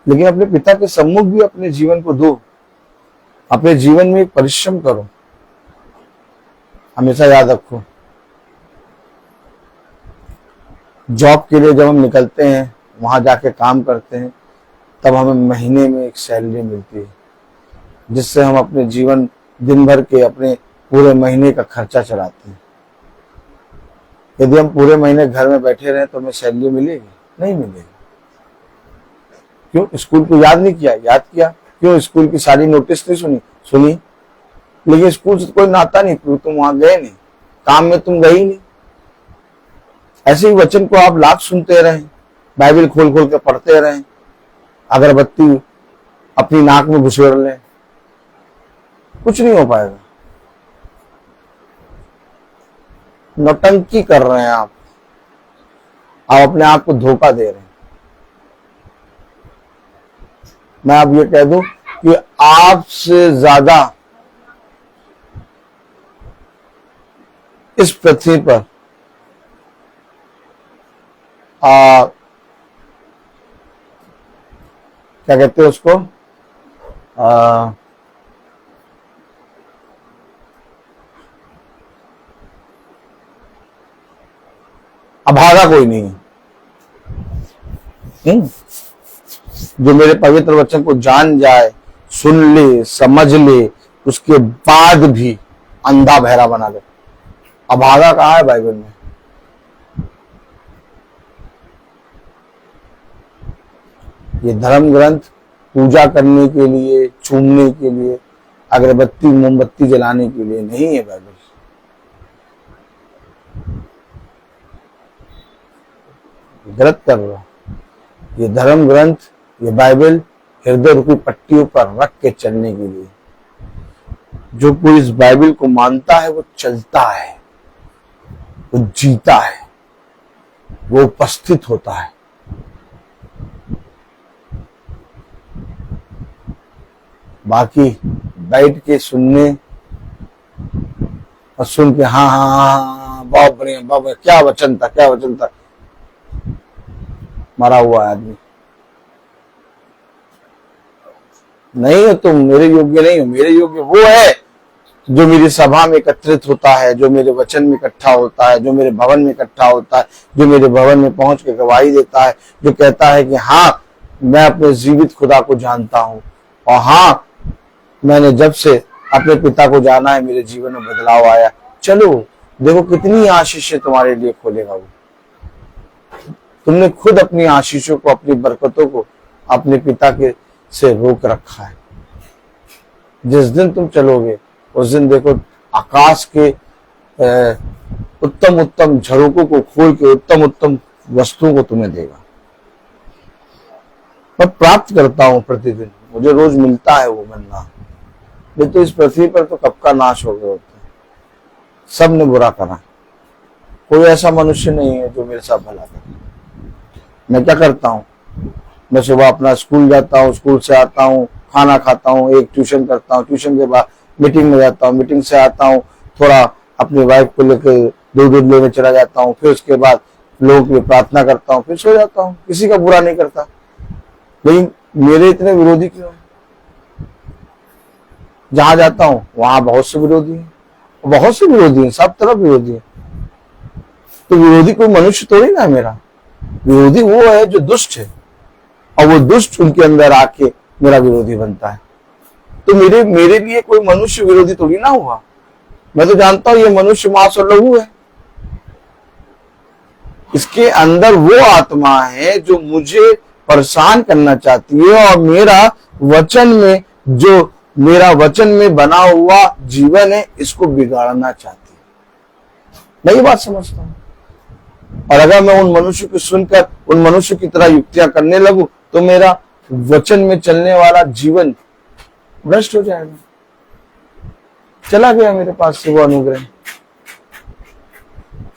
लेकिन अपने पिता के सम्मुख भी अपने जीवन को दो। अपने जीवन में परिश्रम करो। हमेशा याद रखो, जॉब के लिए जब हम निकलते हैं, वहां जाके काम करते हैं, तब हमें महीने में एक सैलरी मिलती है जिससे हम अपने जीवन दिन भर के, अपने पूरे महीने का खर्चा चलाते हैं। यदि हम पूरे महीने घर में बैठे रहे तो हमें सैलरी मिलेगी? नहीं मिलेगी। क्यों? स्कूल को याद नहीं किया? याद किया। क्यों? स्कूल की सारी नोटिस नहीं सुनी, लेकिन स्कूल से कोई नाता नहीं, तुम वहां गए नहीं, काम में तुम गई नहीं। ऐसे ही वचन को आप लाख सुनते रहें, बाइबल खोल खोल के पढ़ते रहें, अगरबत्ती अपनी नाक में घुसेड़ लें, कुछ नहीं हो पाएगा। नौटंकी कर रहे हैं आप अपने आप को धोखा दे रहे हैं। मैं अब ये कह दूं कि आपसे ज्यादा इस पृथ्वी पर क्या कहते हैं उसको, अभागा कोई नहीं है। जो मेरे पवित्र वचन को जान जाए, सुन ले, समझ ले, उसके बाद भी अंधा बहरा बना दे। अभागा कहाँ है बाइबल में? ये धर्म ग्रंथ पूजा करने के लिए, चूमने के लिए, अगरबत्ती मोमबत्ती जलाने के लिए नहीं है बाइबल। गलत कर रहा हूं। ये धर्म ग्रंथ, ये बाइबल हृदय रूपी पट्टियों पर रख के चलने के लिए। जो कोई इस बाइबल को मानता है वो चलता है, वो जीता है, वो उपस्थित होता है। बाकी बैठ के सुनने और सुन के हाँ हाँ हाँ बहुत बढ़िया बहुत बढ़िया, क्या वचन था, क्या वचन था, मरा हुआ आदमी। नहीं हो तुम, मेरे योग्य नहीं हो। मेरे योग्य वो है जो मेरी सभा में एकत्रित होता है, जो मेरे वचन में इकट्ठा होता है, जो मेरे भवन में इकट्ठा होता है, जो मेरे भवन में पहुंच के गवाही देता है, जो कहता है कि हाँ मैं अपने जीवित खुदा को जानता हूं और हाँ मैंने जब से अपने पिता को जाना है मेरे जीवन में बदलाव आया। चलो देखो कितनी आशीषें तुम्हारे लिए खोलेगा वो। तुमने खुद अपनी आशीषों को, अपनी बरकतों को अपने पिता के से रोक रखा है। जिस दिन तुम चलोगे उस दिन देखो आकाश के उत्तम उत्तम झरोकों को खोल के उत्तम उत्तम वस्तुओं को तुम्हें देगा। मैं प्राप्त करता हूं प्रतिदिन, मुझे रोज मिलता है वो मन्ना। नहीं तो इस पृथ्वी पर तो कब का नाश हो गया होता। सब ने बुरा करा, कोई ऐसा मनुष्य नहीं है जो मेरे साथ भला करे। मैं क्या करता हूँ, मैं सुबह अपना स्कूल जाता हूँ, स्कूल से आता हूँ, खाना खाता हूँ, एक ट्यूशन करता हूँ, ट्यूशन के बाद मीटिंग में जाता हूँ, मीटिंग से आता हूँ, थोड़ा अपनी वाइफ को लेकर दूध लेने चला जाता हूँ, फिर उसके बाद लोगों के लिए प्रार्थना करता हूँ, फिर सो जाता हूँ। किसी का बुरा नहीं करता। लेकिन मेरे इतने विरोधी क्यों हैं? जहां जाता हूं वहां बहुत से विरोधी हैं, बहुत से विरोधी हैं, सब तरफ विरोधी हैं। तो विरोधी कोई मनुष्य थोड़ी ना है मेरा। विरोधी वो है जो दुष्ट है और वो दुष्ट उनके अंदर आके मेरा विरोधी बनता है। तो मेरे लिए कोई मनुष्य विरोधी थोड़ी ना हुआ। मैं तो जानता हूं ये मनुष्य मांस और लहू है। इसके अंदर वो आत्मा है जो मुझे परेशान करना चाहती है और मेरा वचन में बना हुआ जीवन है इसको बिगाड़ना चाहती है। मैं ये बात समझता हूं। और अगर मैं उन मनुष्य को सुनकर उन मनुष्य की तरह युक्तियां करने लगूं तो मेरा वचन में चलने वाला जीवन भ्रष्ट हो जाएगा। चला गया मेरे पास से वो अनुग्रह।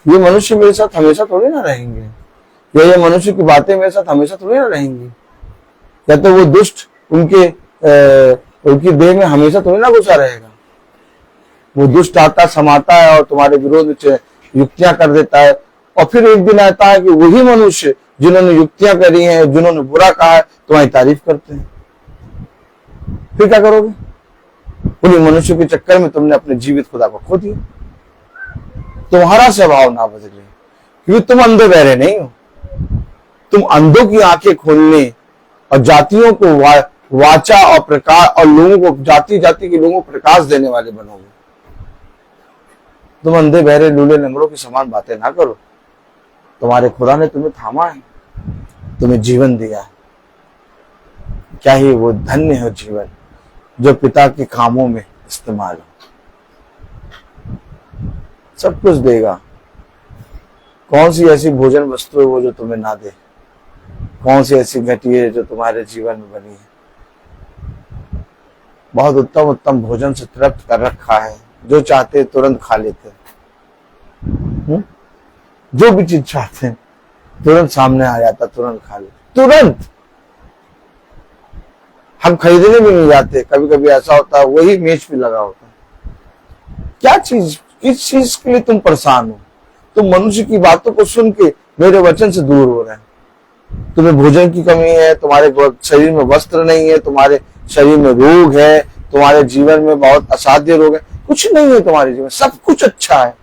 ये मनुष्य मेरे साथ हमेशा थोड़ी ना रहेंगे, या ये मनुष्य की बातें मेरे साथ हमेशा थोड़ी ना रहेंगी, या तो वो दुष्ट उनकी देह में हमेशा थोड़ी ना घुसा रहेगा। वो दुष्ट आता समाता है और तुम्हारे विरोध में युक्तियां कर देता है और फिर एक दिन आता है कि वही मनुष्य जिन्होंने युक्तियां करी हैं, जिन्होंने बुरा कहा है, तुम्हारी तारीफ करते हैं। फिर क्या करोगे? उन्हीं मनुष्य के चक्कर में तुमने अपने जीवित खुदा को खो दिया। तुम्हारा स्वभाव ना बदले, क्योंकि तुम अंधे बहरे नहीं हो। तुम अंधों की आंखें खोलने और जातियों को वाचा और प्रकाश और लोगों को जाति जाति के लोगों को प्रकाश देने वाले बनोगे। तुम अंधे बहरे लूले लंगड़ों की समान बातें ना करो। तुम्हारे खुदा ने तुम्हें थामा है, तुम्हें जीवन दिया है। क्या ही वो धन्य है जीवन जो पिता के कामों में इस्तेमाल हो। सब कुछ देगा। कौन सी ऐसी भोजन वस्तु है वो जो तुम्हें ना दे? कौन सी ऐसी घटी है जो तुम्हारे जीवन में बनी है? बहुत उत्तम उत्तम भोजन से तृप्त कर रखा है। जो चाहते तुरंत खा लेते हैं। जो भी चीज चाहते हैं तुरंत सामने आ जाता, तुरंत खा लेते, तुरंत। हम खरीदने भी नहीं जाते। कभी कभी ऐसा होता है वही मेज पे लगा होता है। क्या चीज, किस चीज के लिए तुम परेशान हो? तुम मनुष्य की बातों को सुन के मेरे वचन से दूर हो रहे हैं। तुम्हें भोजन की कमी है, तुम्हारे शरीर में वस्त्र नहीं है, तुम्हारे शरीर में रोग है, तुम्हारे जीवन में बहुत असाध्य रोग है। कुछ नहीं है तुम्हारे जीवन, सब कुछ अच्छा है,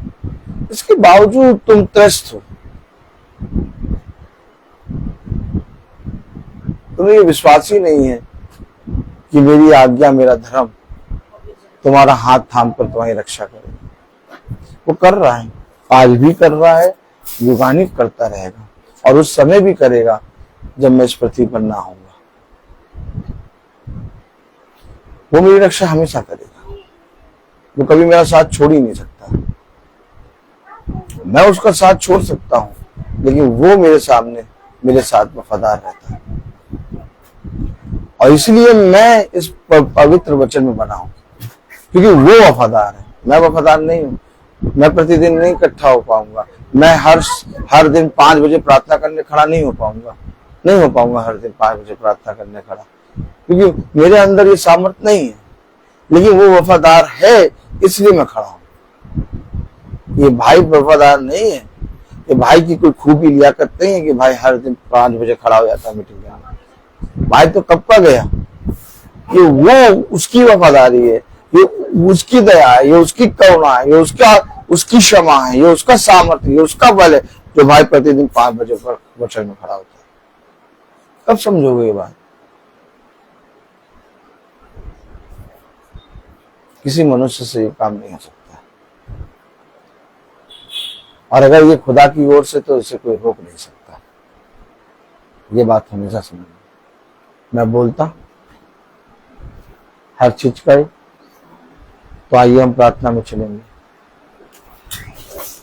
इसके बावजूद तुम त्रस्त हो। तुम्हें ये विश्वास ही नहीं है कि मेरी आज्ञा, मेरा धर्म तुम्हारा हाथ थाम कर तुम्हारी रक्षा करेगा। वो कर रहा है, आज भी कर रहा है, युगानिक करता रहेगा और उस समय भी करेगा जब मैं इस पृथ्वी पर ना होऊंगा। वो मेरी रक्षा हमेशा करेगा। वो कभी मेरा साथ छोड़ ही नहीं सकता। मैं उसका साथ छोड़ सकता हूं लेकिन वो मेरे सामने मेरे साथ वफादार रहता है। और इसलिए मैं इस पवित्र वचन में बना हूं, क्योंकि वो वफादार है, मैं वफादार नहीं हूं। मैं प्रतिदिन नहीं इकट्ठा हो पाऊंगा, मैं हर दिन 5 बजे प्रार्थना करने खड़ा नहीं हो पाऊंगा हर दिन 5 बजे प्रार्थना करने खड़ा, क्योंकि मेरे अंदर ये सामर्थ्य नहीं है। लेकिन वो वफादार है, इसलिए मैं खड़ा हूं। ये भाई वफादार नहीं है, ये भाई की कोई खूबी लियाकत नहीं है कि भाई हर दिन 5 बजे खड़ा हो जाता है मीटिंग में। भाई तो कब का गया। ये वो उसकी वफादारी है, ये उसकी दया है, ये उसकी करुणा है, ये उसकी क्षमा है, ये उसका सामर्थ्य, ये उसका बल है, जो भाई प्रतिदिन 5 बजे पर वचन में खड़ा होता है। कब समझोगे ये बात? किसी मनुष्य से ये काम नहीं हो सकता, और अगर ये खुदा की ओर से तो इसे कोई रोक नहीं सकता। ये बात हमेशा समझना। मैं बोलता हर चीज का, तो आइए हम प्रार्थना में चलेंगे।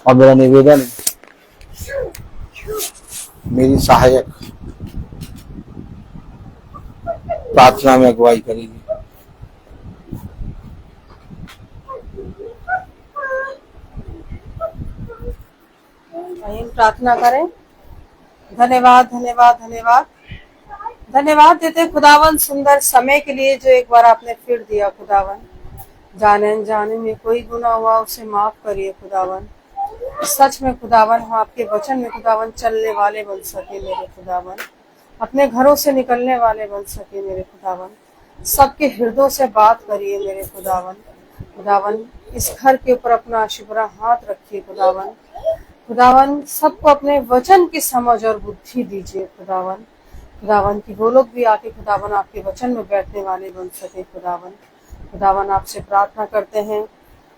और मेरा निवेदन है, मेरी सहायक प्रार्थना में अगुवाई करेगी। प्रार्थना करें। धन्यवाद धन्यवाद धन्यवाद धन्यवाद देते खुदावन सुंदर समय के लिए जो एक बार आपने फिर दिया खुदावन। जाने अनजाने में कोई गुनाह हुआ उसे माफ करिए खुदावन। सच में खुदावन हम आपके वचन में खुदावन चलने वाले बन सके मेरे खुदावन, अपने घरों से निकलने वाले बन सके मेरे खुदावन। सबके हृदयों से बात करिए मेरे खुदावन। खुदावन इस घर के ऊपर अपना आशीर्वाद हाथ रखिए खुदावन। खुदावन सबको अपने वचन की समझ और बुद्धि दीजिए खुदावन। खुदावन की वो लोग भी आके खुदावन आपके वचन में बैठने वाले बन सके खुदावन। खुदावन आपसे प्रार्थना करते हैं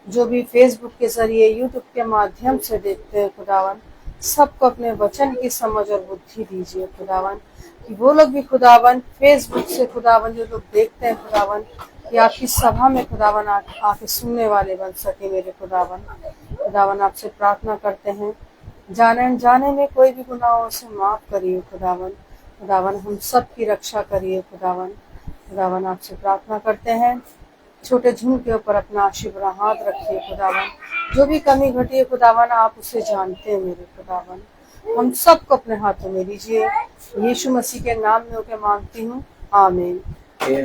जो भी फेसबुक के जरिए यूट्यूब के माध्यम से देखते हैं खुदावन, सबको अपने वचन की समझ और बुद्धि दीजिए खुदावन। कि वो लोग भी खुदावन फेसबुक से खुदावन जो लोग देखते हैं खुदावन, कि आपकी सभा में खुदावन आके सुनने वाले बन सके मेरे खुदावन। खुदावन आपसे प्रार्थना करते हैं जाने अनजाने में कोई भी गुनाह हो उसे माफ करिए खुदावन। खुदावन हम सब की रक्षा करिए खुदावन। खुदावन आपसे प्रार्थना करते हैं छोटे झुंड के ऊपर अपना आशीर्वाद हाथ रखिए खुदावन। जो भी कमी घटी है खुदावन आप उसे जानते हैं मेरे खुदावन। हम सबको अपने हाथों में लीजिए, यीशु मसीह के नाम में होकर मांगती हूँ, आमीन।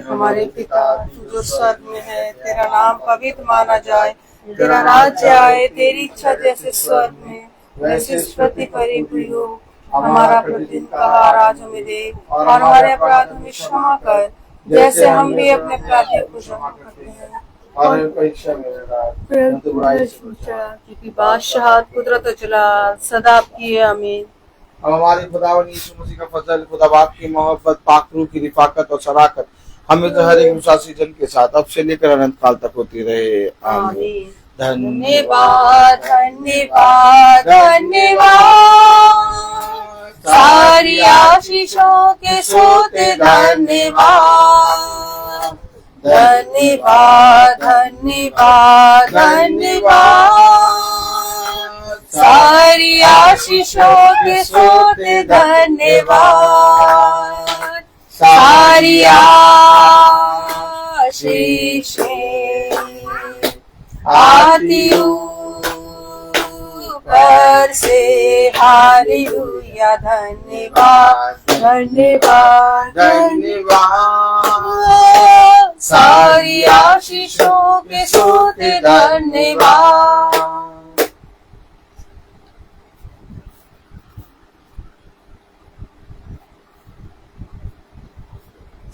हमारे पिता तू जो स्वर्ग में है, तेरा नाम पवित्र माना जाए, तेरा राज्य आए, तेरी इच्छा जैसे स्वर्ग में वैसे पृथ्वी पर हुई हो। हमारा प्रतिदिन का आहार आज हमें दे, और हमारे अपराध हमें क्षमा कर जैसे हम भी अपने अपराधियों को क्षमा करते हैं। और परीक्षा में क्योंकि बादशाह कुदरत और जलाल सदा आपकी है, आमीन। अब हमारे खुदावन यीशु मसीह का फजल, खुदा बाप की मोहब्बत, पाक रूह की रिफाकत और शराकत हमें तो हर एक विश्वासी जन के साथ अब से लेकर अनंत काल तक होती रहे, आमीन। धन्यवाद धन्यवाद धन्यवाद सारी आशीषों के सोते धन्यवाद। धन्यवाद धन्यवाद धन्यवाद सारी आशीषों के सोते धन्यवाद। सारी आशीषें आती ऊपर से, हालेलुया। धन्यवाद धन्यवाद धन्यवाद सारी आशीषों के सोते धन्यवाद।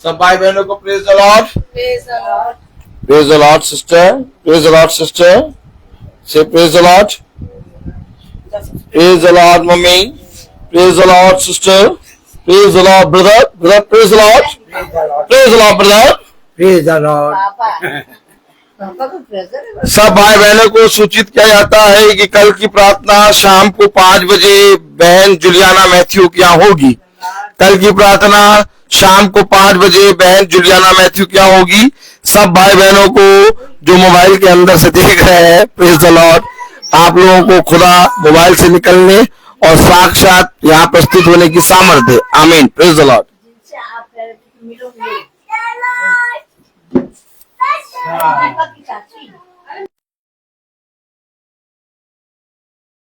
सब भाई बहनों को praise the Lord, praise the Lord, praise the Lord sister, praise the Lord sister, से praise the Lord, praise the Lord mummy, praise the Lord sister, praise the Lord brother, brother praise the Lord, praise the Lord brother, praise the Lord. सब भाई बहनों को सूचित किया जाता है कि कल की प्रार्थना शाम को 5 बजे बहन जुलियाना मैथ्यू के यहाँ होगी। कल की प्रार्थना शाम को 5 बजे बहन जुलियाना मैथ्यू क्या होगी। सब भाई बहनों को जो मोबाइल के अंदर से देख रहे हैं, प्रेज द लॉर्ड, आप लोगों को खुदा मोबाइल से निकलने और साक्षात यहाँ प्रस्तुत होने की सामर्थ्य। आमीन, प्रेज द लॉर्ड। जिनसे आप मिलोगे। दीपक की चाची